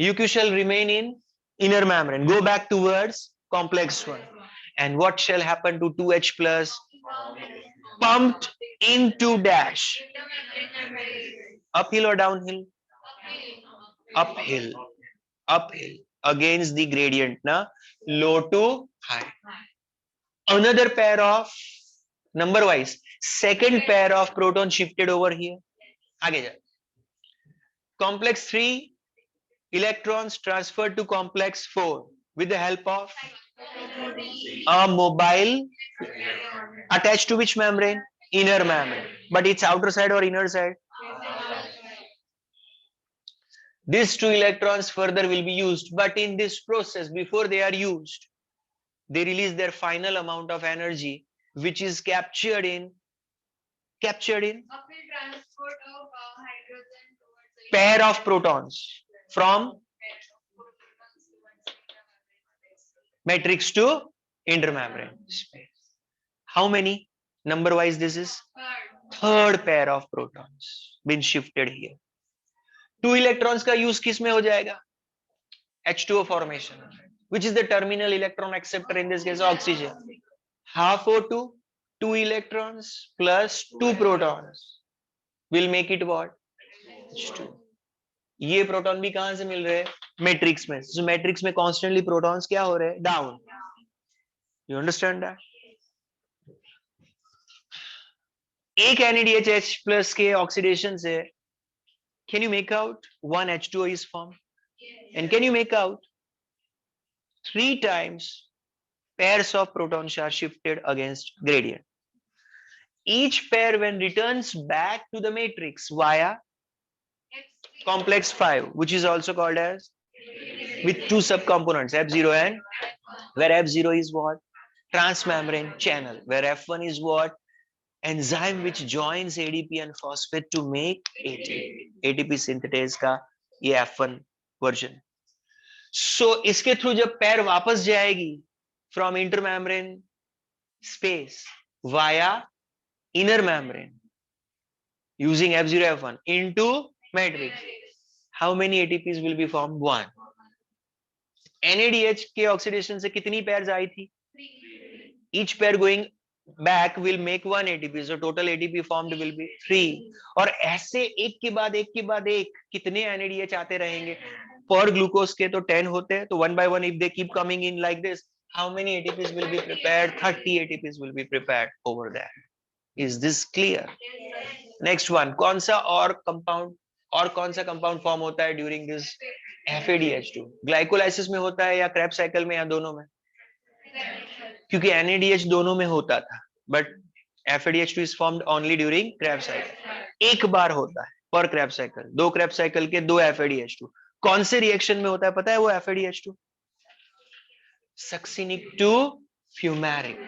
UQ shall remain in inner membrane. Go back towards complex 1. And what shall happen to 2H plus? Pumped into dash. Uphill or downhill? Uphill. Uphill. Against the gradient, na? Low to high. Another pair of number wise. Second pair of proton shifted over here. आगे जा. Complex 3 electrons transferred to complex 4 with the help of a mobile attached to which membrane? Inner membrane. But its outer side or inner side? These two electrons further will be used, but in this process, before they are used, they release their final amount of energy, which is captured in pair of protons from matrix to intermembrane space. How many? Number wise, this is third pair of protons been shifted here. 2 electrons का use किस में हो जाएगा? H2O formation, which is the terminal electron acceptor in this case oxygen. Half O2, 2 electrons plus 2 protons will make it what? H2. ये proton भी कहां से मिल रहे हैं? मैट्रिक्स में. So मैट्रिक्स में constantly protons क्या हो रहे हैं? Down. You understand that? एक NADH plus के oxidation से can you make out one H2O is formed? And can you make out 3 times pairs of protons are shifted against gradient? Each pair when returns back to the matrix via complex 5, which is also called as with 2 subcomponents F0 and where F0 is what? Transmembrane channel, where F1 is what? Enzyme which joins ADP and phosphate to make ATP. ATP synthetase का ये F1 version. So इसके through जब pair वापस जाएगी from intermembrane space via inner membrane using F0 F1 into matrix, how many ATPs will be formed? 1. NADH के oxidation से कितनी pairs आई थी? Each pair going back will make 1 ATP, so total ATP formed will be 3. और ऐसे एक के बाद एक कितने NADH आते रहेंगे? Per glucose के तो 10 होते हैं, तो 1 by 1 if they keep coming in like this, how many ATPs will be prepared? 30 ATPs will be prepared over there. Is this clear? Next one, कौन सा compound form होता है during this FADH2? Glycolysis में होता है या Krebs cycle में या दोनों में? क्योंकि NADH दोनों में होता था, but FADH2 is formed only during Krebs cycle. एक बार होता है per Krebs cycle, 2 Krebs cycle के 2 FADH2. कौन से रिएक्शन में होता है पता है वो FADH2? Succinic to fumaric.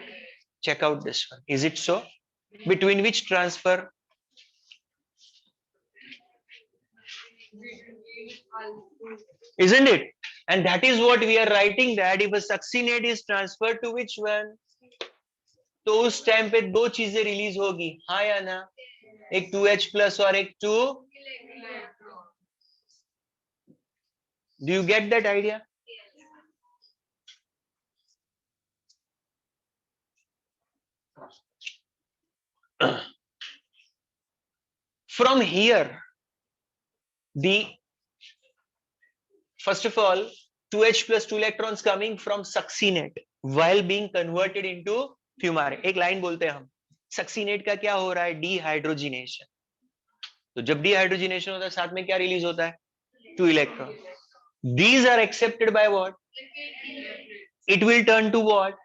Check out this one. Is it so? Between which transfer? Isn't it? And that is what we are writing, that if a succinate is transferred to which one, तो उस time पे 2 चीजें release होगी, हाँ या ना? एक 2H plus और एक 2. Do you get that idea? From here, first of all, 2H plus 2 electrons coming from succinate while being converted into fumaric. एक लाइन बोलते हैं हम, succinate का क्या हो रहा है? Dehydrogenation. तो जब dehydrogenation होता है साथ में क्या रिलीज होता है? 2 electrons. These are accepted by what? It will turn to what?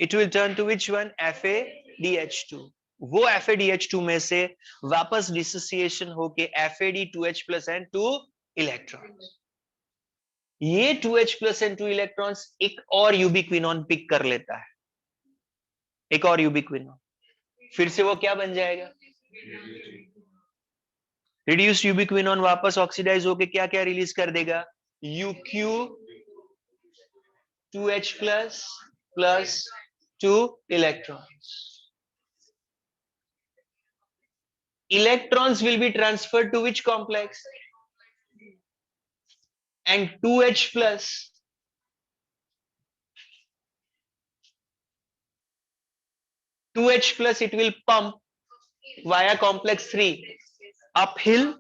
It will turn to which one? FADH2. वो FADH2 में से वापस डिसोसिएशन होके FAD2H plus and 2 electrons. ये 2H plus and 2 electrons एक और यूबिक्विनोन पिक कर लेता है, एक और यूबिक्विनोन, फिर से वो क्या बन जाएगा? रिड्यूस्ड यूबिक्विनोन वापस ऑक्सीडाइज होके क्या क्या रिलीज कर देगा? UQ 2H plus 2 electrons. Electrons will be transferred to which complex? And 2H plus it will pump via complex 3 uphill.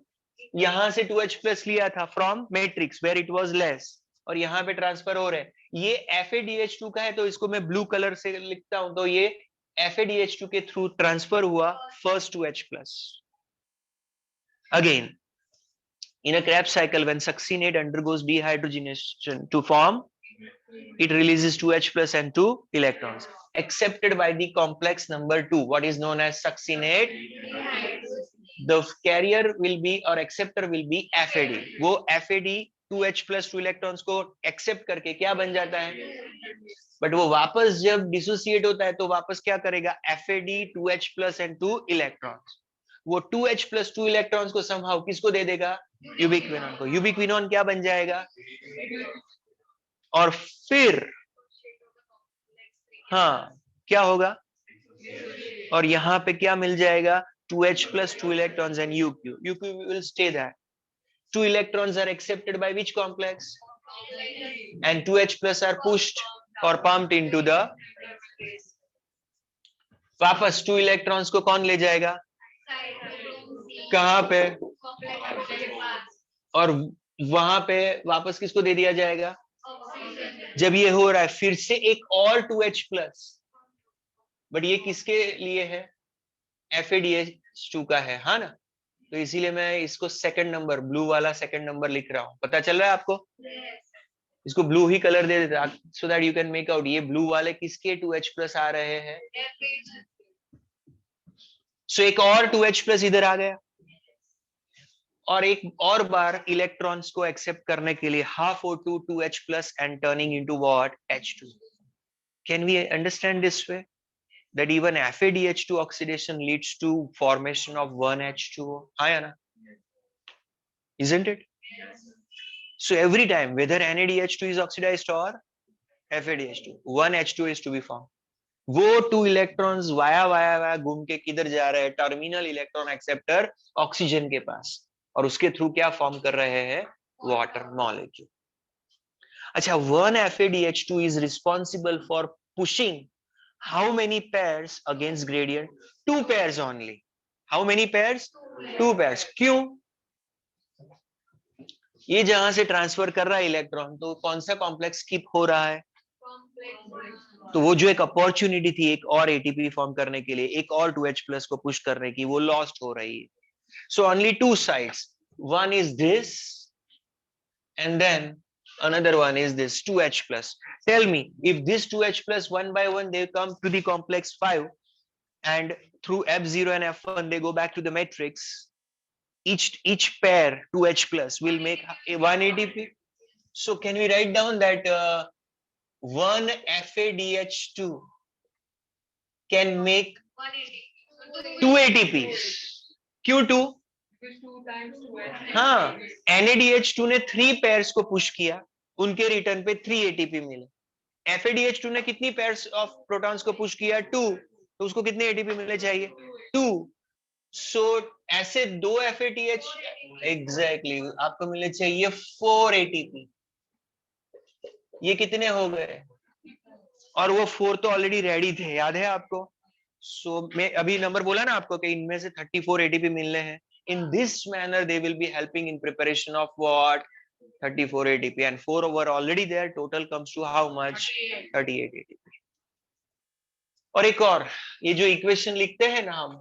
यहां से 2H plus लिया था from matrix where it was less, और यहाँ पे ट्रांसफर हो रहे हैं। ये FADH2 का है तो इसको मैं ब्लू कलर से लिखता हूं, तो ये FADH2 के थ्रू ट्रांसफर हुआ first to H+. Again, in a Krebs cycle, when succinate undergoes dehydrogenation to form, it releases 2H plus and 2 electrons, accepted by the complex number 2, what is known as succinate. The carrier will be or acceptor will be FAD. वो FAD 2H plus 2 electrons को accept करके क्या बन जाता है, but वो वापस जब डिसोसिएट होता है तो वापस क्या करेगा, FAD 2H plus and 2 electrons. वो 2H plus 2 electrons को somehow किसको दे देगा, यूबिक्विनोन को. यूबिक्विनोन क्या बन जाएगा, और फिर हाँ क्या होगा, और यहाँ पे क्या मिल जाएगा, 2H plus 2 electrons and UQ. UQ will stay there. 2 electrons are accepted by which complex, and 2H plus are pushed or pumped into the, वापस 2 electrons को कौन ले जाएगा, कहां पे, और वहां पे वापस किसको दे दिया जाएगा. जब ये हो रहा है फिर से एक और 2H प्लस, बट ये किसके लिए है, FADH2 का है, हाँ ना. तो इसीलिए मैं इसको सेकंड नंबर, ब्लू वाला सेकंड नंबर लिख रहा हूं. पता चल रहा है आपको, इसको ब्लू ही कलर दे देता so that you can make out ये ब्लू वाले किसके 2H प्लस आ रहे हैं. सो एक और 2H प्लस इधर आ गया, और एक और बार इलेक्ट्रॉन्स को एक्सेप्ट करने के लिए half O2 2H plus and turning into what, H2. Can we understand this way that even FADH2 oxidation leads to formation of 1H2O? हाँ या ना, isn't it? So every time whether NADH2 is oxidized or FADH2, 1H2 is to be formed. वो 2 electrons via घूम के किधर जा रहे हैं, टर्मिनल इलेक्ट्रॉन एक्सेप्टर ऑक्सीजन के पास, और उसके थ्रू क्या फॉर्म कर रहे हैं, वाटर मॉलिक्यूल. अच्छा, 1 FADH2 is responsible for pushing how many pairs against gradient? 2 pairs only. How many pairs? 2 pairs. क्यों, ये जहां से ट्रांसफर कर रहा है इलेक्ट्रॉन, तो कौन सा कॉम्प्लेक्स स्किप हो रहा है, तो वो जो एक अपॉर्चुनिटी थी एक और एटीपी फॉर्म करने के लिए, एक और 2H प्लस को पुश करने की, वो लॉस्ट हो रही है. So only 2 sides, one is this and then another one is this 2H plus. Tell me, if this 2H plus one by one they come to the complex 5 and through F0 and F1 they go back to the matrix, each pair 2H plus will make a 1 ATP. So can we write down that 1 FADH2 can make 2 ATPs. क्यों 2? हाँ, NADH2 ने 3 pairs को push किया, उनके return पे 3 ATP मिले. FADH2 ने कितनी पेयर्स ऑफ प्रोटॉन्स को पुश किया, 2, तो उसको कितने ATP मिलने चाहिए, 2. सो ऐसे 2 FADH एग्जैक्टली आपको मिलने चाहिए 4 ATP. ये कितने हो गए, और वो 4 तो ऑलरेडी रेडी थे, याद है आपको. सो मैं अभी नंबर बोला ना आपको कि इनमें से 34 ATP मिलने हैं. In this manner they will be helping in preparation of what, 34 ATP, and 4 were already there. Total comes to how much, 38 ATP. और एक और, ये जो इक्वेशन लिखते हैं ना हम,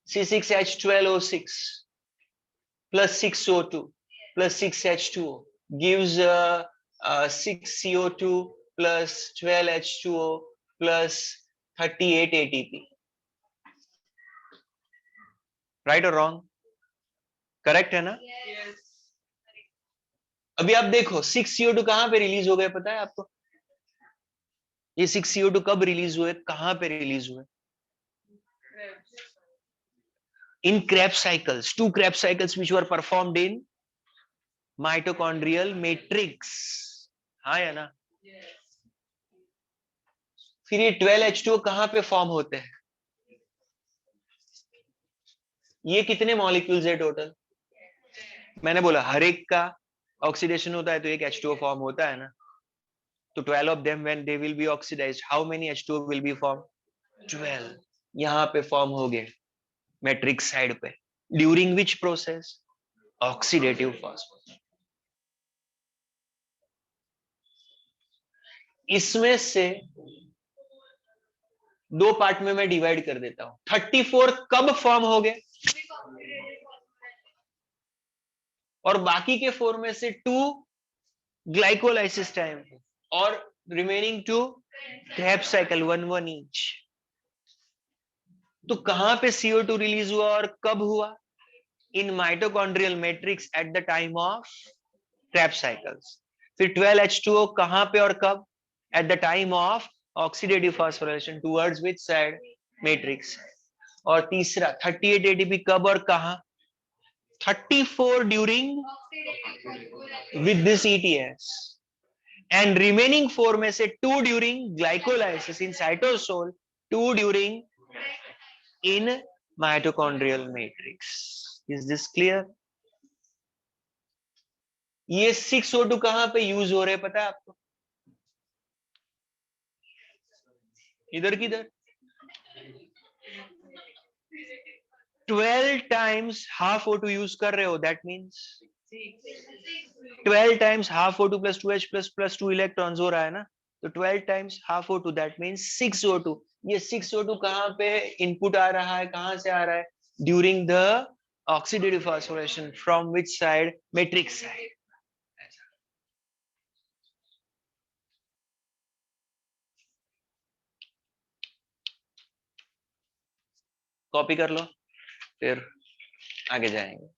C6H12O6 plus 6O2 plus 6H2O gives 6CO2 plus 12H2O plus 38 ATP. Right और रॉन्ग, करेक्ट है ना. yes. अभी आप देखो 6CO2 कहां पे रिलीज हो गए, पता है आपको, ये 6CO2 कब रिलीज हुए, कहां पे रिलीज हुए, इन Krebs cycles, 2 Krebs cycles which were performed in mitochondrial matrix. हाँ या ना. yes. फिर ये 12H2O कहां पे फॉर्म होते हैं, ये कितने मॉलिक्यूल्स है टोटल, मैंने बोला हर एक का ऑक्सीडेशन होता है तो एक H2O फॉर्म होता है ना. तो 12 of them when they will be oxidized, how many H2O will be formed, 12. यहाँ पे फॉर्म हो गए मैट्रिक्स साइड पे, ड्यूरिंग विच प्रोसेस, ऑक्सीडेटिव फॉस्फोरेशन. इसमें से दो पार्ट में मैं डिवाइड कर देता हूं। 34 कब फॉर्म हो गए और बाकी के 4 में से 2 ग्लाइकोलाइसिस टाइम और रिमेनिंग 2 क्रेब्स साइकिल 1 ईच। तो कहां पे CO2 रिलीज हुआ और कब हुआ? In mitochondrial matrix at the time of Krebs cycles. फिर 12H2O कहां पे और कब? At the time of oxidative phosphorylation towards which side? Matrix. और तीसरा 38 ATP कब और कहां? 34 during with this ETS and remaining 4 में से 2 during glycolysis in cytosol, 2 during in mitochondrial matrix. Is this clear? ये 6O2 कहां पे यूज हो रहे हैं पता है आपको? इधर किधर? 12 times half O2 यूज कर रहे हो, that means 12 times half O2 plus 2H plus 2 electrons हो रहा है ना, तो 12 times half O2 that means 6O2। ये 6O2 कहां पे इनपुट आ रहा है, कहां से आ रहा है? During the oxidative phosphorylation from which side? Matrix side. Copy कर लो फिर आगे जाएंगे।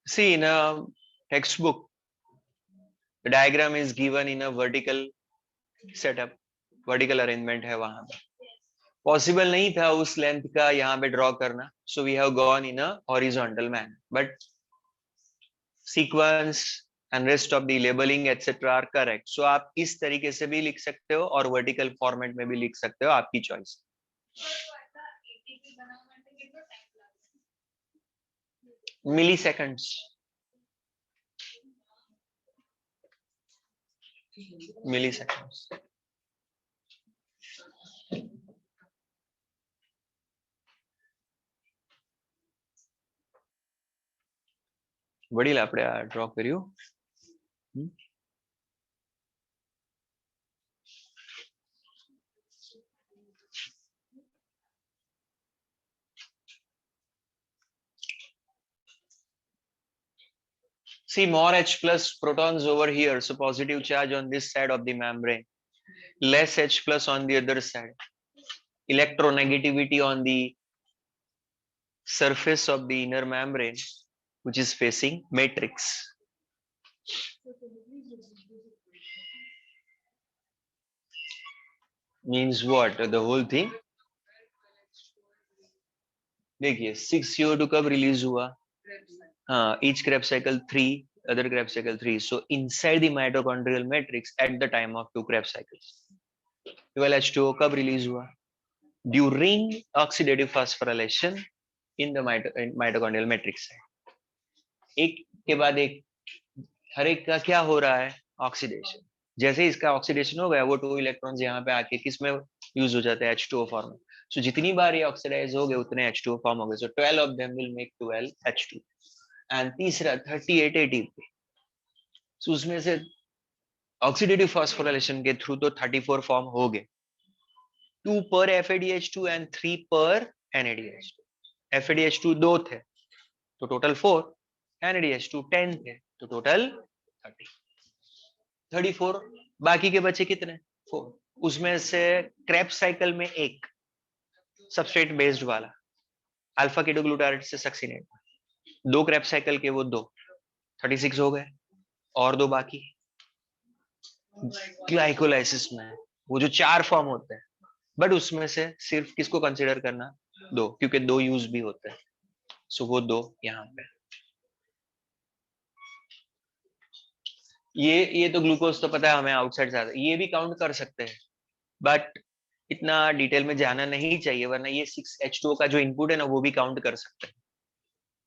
See, in a textbook, the diagram is given in a vertical setup, vertical arrangement है वहां पे। पॉसिबल नहीं था उस लेंथ का यहाँ पे ड्रॉ करना, so we have gone in a horizontal manner, but sequence and rest of the labeling etc are correct. So आप इस तरीके से भी लिख सकते हो और vertical format में भी लिख सकते हो, आपकी चॉइस। मिली सेकंड्स, मिली सेकंड्स। વડીલ આપણે આ ડ્રો કર્યું। See, more H plus protons over here, so positive charge on this side of the membrane, less H plus on the other side, electronegativity on the surface of the inner membrane which is facing matrix। Means what? The whole thing। देखिए 6CO2 कब release हुआ? हाँ, each Krebs cycle 3, other Krebs cycle 3, so inside the mitochondrial matrix at the time of 2 Krebs cycles। 12H2O कब release हुआ? During oxidative phosphorylation in the mitochondrial matrix। एक के बाद एक हर एक का क्या हो रहा है? ऑक्सीडेशन। जैसे ही इसका ऑक्सीडेशन हो गया, वो 2 इलेक्ट्रॉन्स यहाँ पे आके किस में यूज हो जाते हैं? H2O फॉर्म में। सो जितनी बार ये ऑक्सीडाइज हो गए उतने H2O फॉर्म हो गए, सो 12 of them will make 12 H2। And तीसरा 38 ATP, सो उसमें से ऑक्सीडेटिव फास्फोराइलेशन के थ्रू तो 34 फॉर्म हो गए, 2 पर FADH2 एंड 3 पर NADH2। FADH2 दो थे तो टोटल 4, NADH2 10 थे तो टोटल 30, 34, बाकी के बचे कितने 4, उसमें से क्रेब्स साइकिल में एक सबस्ट्रेट बेस्ड वाला अल्फा कीटोग्लूटारेट से सक्सिनेट, 2 क्रेब्स साइकिल के वो 2 36 हो गए, और 2 बाकी ग्लाइकोलाइसिस में वो जो 4 फॉर्म होते हैं, बट उसमें से सिर्फ किसको कंसीडर करना 2, क्योंकि 2 यूज भी होते हैं, सो वो 2 यहाँ पे। ये तो ग्लूकोज तो पता है हमें आउटसाइड से आता है, ये भी काउंट कर सकते हैं, बट इतना डिटेल में जाना नहीं चाहिए, वरना ये 6H2O का जो इनपुट है ना वो भी काउंट कर सकते हैं।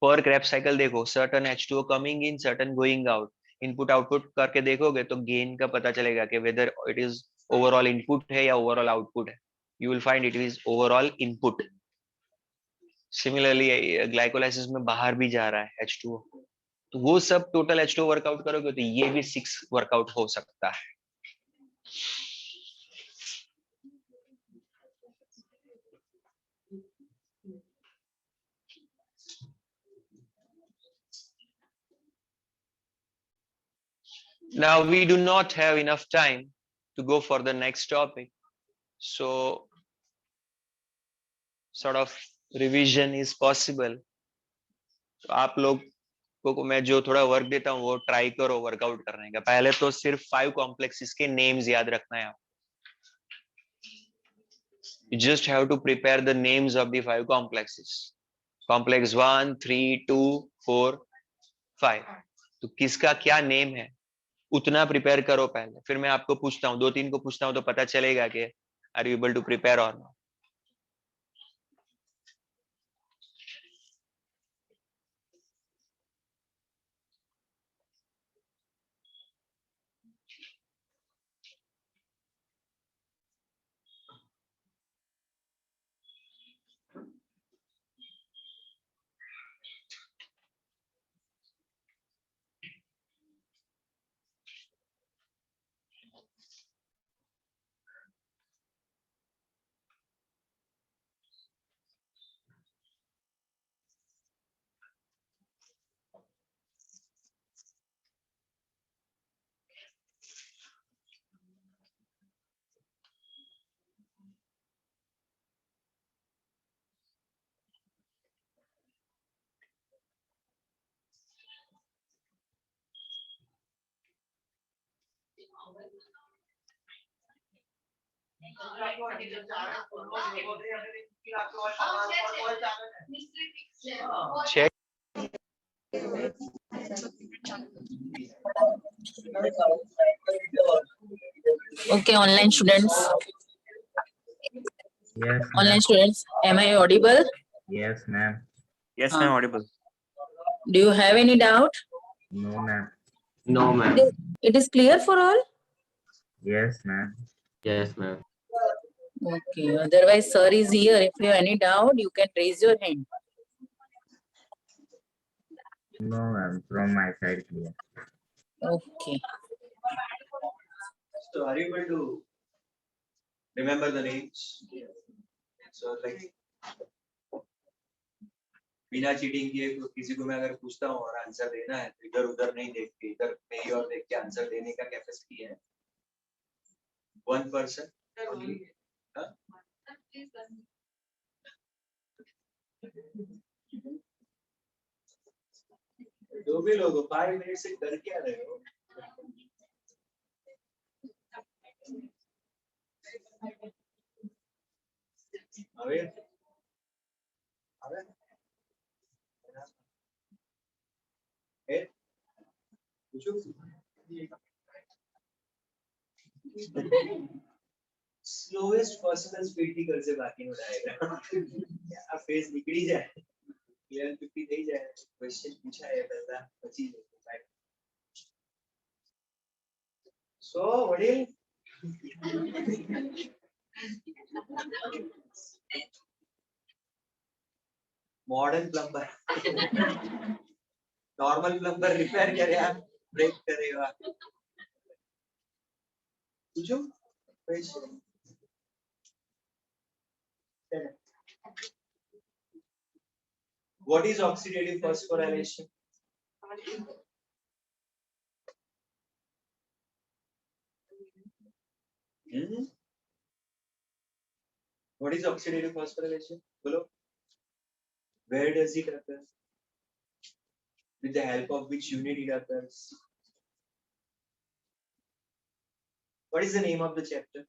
पर क्रैप साइकिल देखो, certain H2O coming in, certain going out, input output करके देखोगे तो गेन का पता चलेगा कि whether it is overall input है या ओवरऑल आउटपुट है, you will find it is overall input. Similarly glycolysis में बाहर भी जा रहा है H2O, तो वो सब टोटल H2O वर्कआउट करोगे तो ये भी 6 वर्कआउट हो सकता है। Now we do not have enough time to go for the next topic, so sort of revision is possible. तो आप लोग को मैं जो थोड़ा वर्क देता हूँ वो ट्राई करो वर्कआउट करने का। पहले तो सिर्फ 5 कॉम्प्लेक्सेस के नेम्स याद रखना है। You just have to prepare the names of the 5 complexes. Complex 1, 3, 2, 4, 5. तो किसका क्या नेम है उतना प्रिपेयर करो पहले, फिर मैं आपको पूछता हूँ, 2-3 को पूछता हूँ तो पता चलेगा कि are you able to prepare or not. Check. Okay, online students. Yes, Online ma'am. students, am I audible? Yes, ma'am. Yes, ma'am, audible. Do you have any doubt? No, ma'am. No, ma'am. It is clear for all? Yes, ma'am. Yes, ma'am. Okay, otherwise sir is here. If you have any doubt, you can raise your hand. No, ma'am. From my side, clear. Okay. So are you able to remember the names? So like बिना cheating किए किसी को मैं अगर पूछता हूँ और answer देना है तो इधर उधर नहीं देख के, इधर मेरी और देख के आंसर देने का कैपेसिटी है 1%। जो भी लोग 5 मिनट से कर क्या रहे हो? अबे स्लोएस्ट पर्सन स्पीड से बाकी हो जाएगा। फेस निकली जाए, क्लियर 50 नहीं जाए, क्वेश्चन पूछा है पहला 25। सो वडील modern plumber normal plumber repair करेगा, ब्रेक करेगा, पूछो question. What is oxidative phosphorylation? What is oxidative phosphorylation? Bolo. Where does it occur? With the help of which unit it occurs? What is the name of the chapter?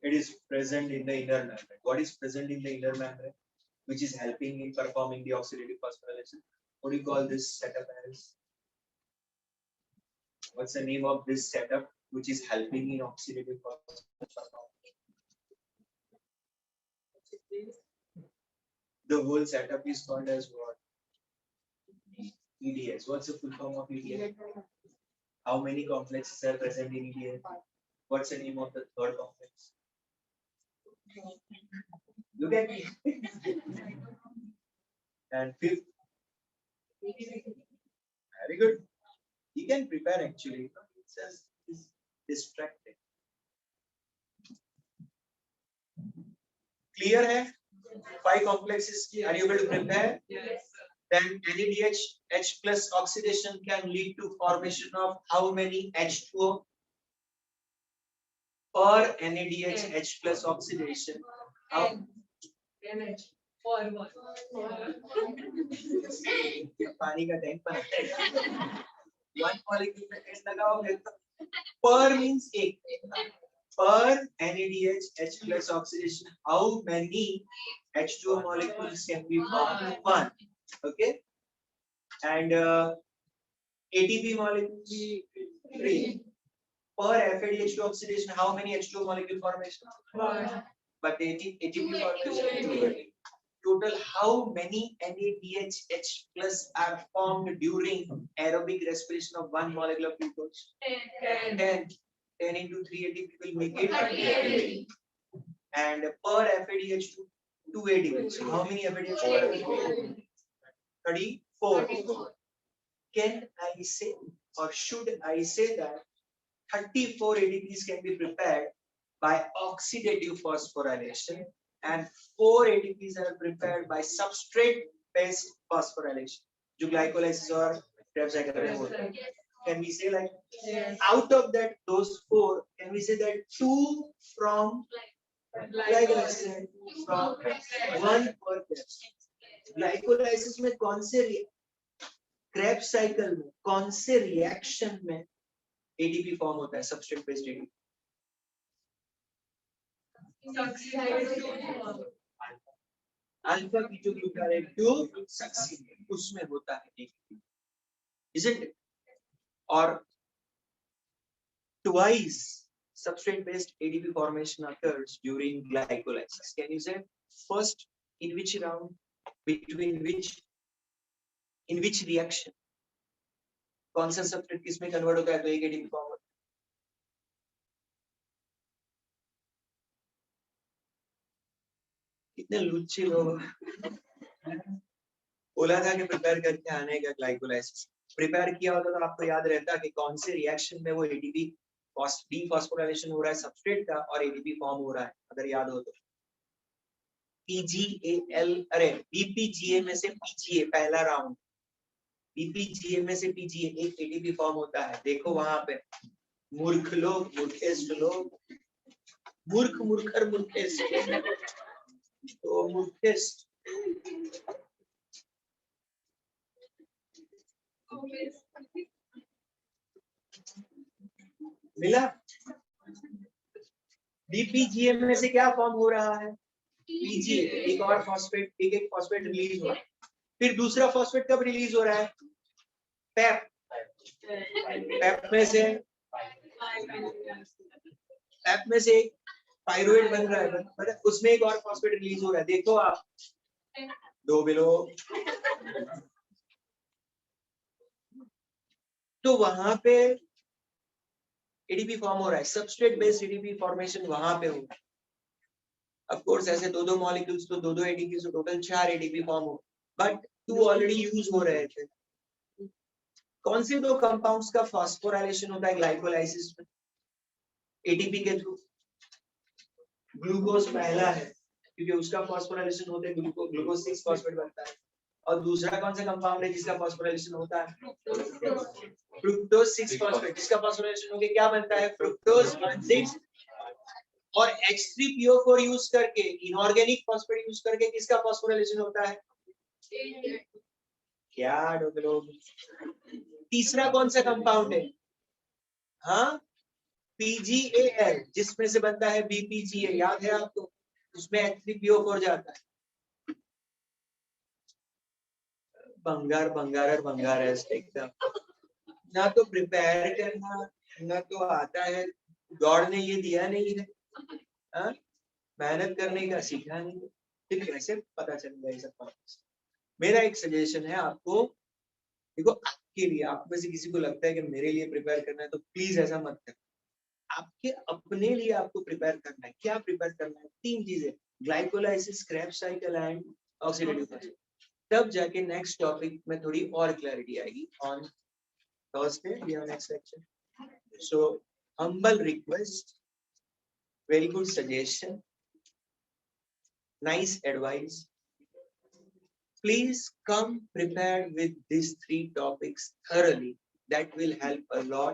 It is present in the inner membrane. What is present in the inner membrane, which is helping in performing the oxidative phosphorylation? What do you call this setup as? What's the name of this setup which is helping in oxidative phosphorylation? The whole setup is called as what? EDS. What's the full form of EDS? How many complexes are present in EDS? What's the name of the third complex? Look at me. And fifth. Very good. You can prepare actually. It says it's distracting. Clear hai? 5 complexes. Are you able to prepare? Yes. Then NADH H plus oxidation can lead to formation of how many H2O? Per NADH H plus oxidation. How? NH. Forward. पानी का tank बनाते हैं. One molecule में H लगाओगे तो per means एक. Per NADH H plus oxidation, how many H2O molecules can be formed? 1. Okay. And ATP molecules 3. Per FADH2 oxidation, how many H2O molecule formation? 1. But ATP formation 2. Total, how many NADH H plus are formed during aerobic respiration of 1 molecule of glucose? 10. 10 into 3 ATP will make it 30. And per FADH2 2 ATP. So how many FADH2? 34. Can I say or should I say that 34 ATPs can be prepared by oxidative phosphorylation and 4 ATPs are prepared by substrate based phosphorylation जो glycolysis और Krebs cycle में होता है. Can we say like Yes. out of that those 4 can we say that 2 from glycolysis from 1 for Krebs. Glycolysis में कौन से Krebs cycle में कौन से reaction में ATP फॉर्म होता है substrate based ATP? Alpha ketoglutarate to succinate उसमें होता है ATP, isn't it? Or twice substrate based ATP formation occurs during glycolysis. Can you say first in which round, between which, in which reaction कौन सा substrate किसमें convert होता है तो एक ATP फॉर्म होता है? कितने लुच्चे लोग. बोला था कि प्रिपेयर करके आने का ग्लाइकोलाइसिस. प्रिपेयर किया होता तो आपको याद रहता कि कौन से रिएक्शन में वो एटीपी डीफॉस्फोराइलेशन हो रहा है सबस्ट्रेट का और एटीपी फॉर्म हो रहा है, अगर याद हो तो. पीजीएल अरे बीपीजीए में से पीजीए पहला राउंड, बीपीजीए में से पीजीए एक एटीपी फॉर्म होता है. देखो वहां पे मूर्ख लोग, मूर्खेस्ट लोग, मूर्ख मूर्खर मूर्खेस्ट तो मूर्खेस्ट मिला. बीपीजीए में से क्या फॉर्म हो रहा है? पीजीए, एक और फॉस्फेट, एक फॉस्फेट रिलीज हो रहा है. फिर दूसरा फॉस्फेट कब रिलीज हो रहा है? पैप. पैप में से एक पायरुवेट बन रहा है, मतलब उसमें एक और फॉस्फेट रिलीज हो रहा है. देखो आप दो बिलो. तो वहां पे एडीपी फॉर्म हो रहा है, सबस्ट्रेट बेस्ड एडीपी फॉर्मेशन वहां पे हो रहा है. ऑफ कोर्स ऐसे दो मॉलिक्यूल्स तो दो एडीपी, तो टोटल 4 एडीपी फॉर्म हो, बट 2 ऑलरेडी यूज हो रहे थे. कौन से दो कंपाउंड्स का फॉस्फोराइलेशन होता है ग्लाइकोलाइसिस में? एटीपी के थ्रू। ग्लूकोज पहला है क्योंकि उसका फॉस्फोराइलेशन होते ग्लूकोज 6 फॉस्फेट बनता है। और दूसरा कौन सा कंपाउंड है जिसका फॉस्फोराइलेशन होता है? फ्रुक्टोज 6 फॉस्फेट, जिसका फॉस्फोराइलेशन होके क्या बनता है? फ्रुक्टोज 1,6। और H3PO4 यूज करके, इनऑर्गेनिक फॉस्फेट यूज करके किसका फॉस्फोराइलेशन होता है? क्या लोग? तीसरा कौन सा कंपाउंड है? हाँ, PGAL, जिसमें से बनता है BPGA, याद है आपको? उसमें H3PO4 जाता है। बंगार बंगार और बंगार है एकदम, ना तो प्रिपेयर करना, ना तो आता है। गॉड ने ये दिया नहीं है, हाँ? मेहनत करने का सीखा नहीं, फिर कैसे पता चलेगा ये सब बात? मेरा एक सजेशन है आपको, देखो आपके लिए, आप में से किसी को लगता है कि मेरे लिए प्रिपेयर करना है तो प्लीज ऐसा मत करो। आपके अपने लिए आपको प्रिपेयर करना है। क्या प्रिपेयर करना है? 3 चीजें, glycolysis, Krebs cycle and oxidative process. तब जाके नेक्स्ट टॉपिक में थोड़ी और क्लैरिटी आएगी। On Thursday we have next lecture. So humble request, very good suggestion, nice advice. Please come prepared with these 3 topics thoroughly. That will help a lot.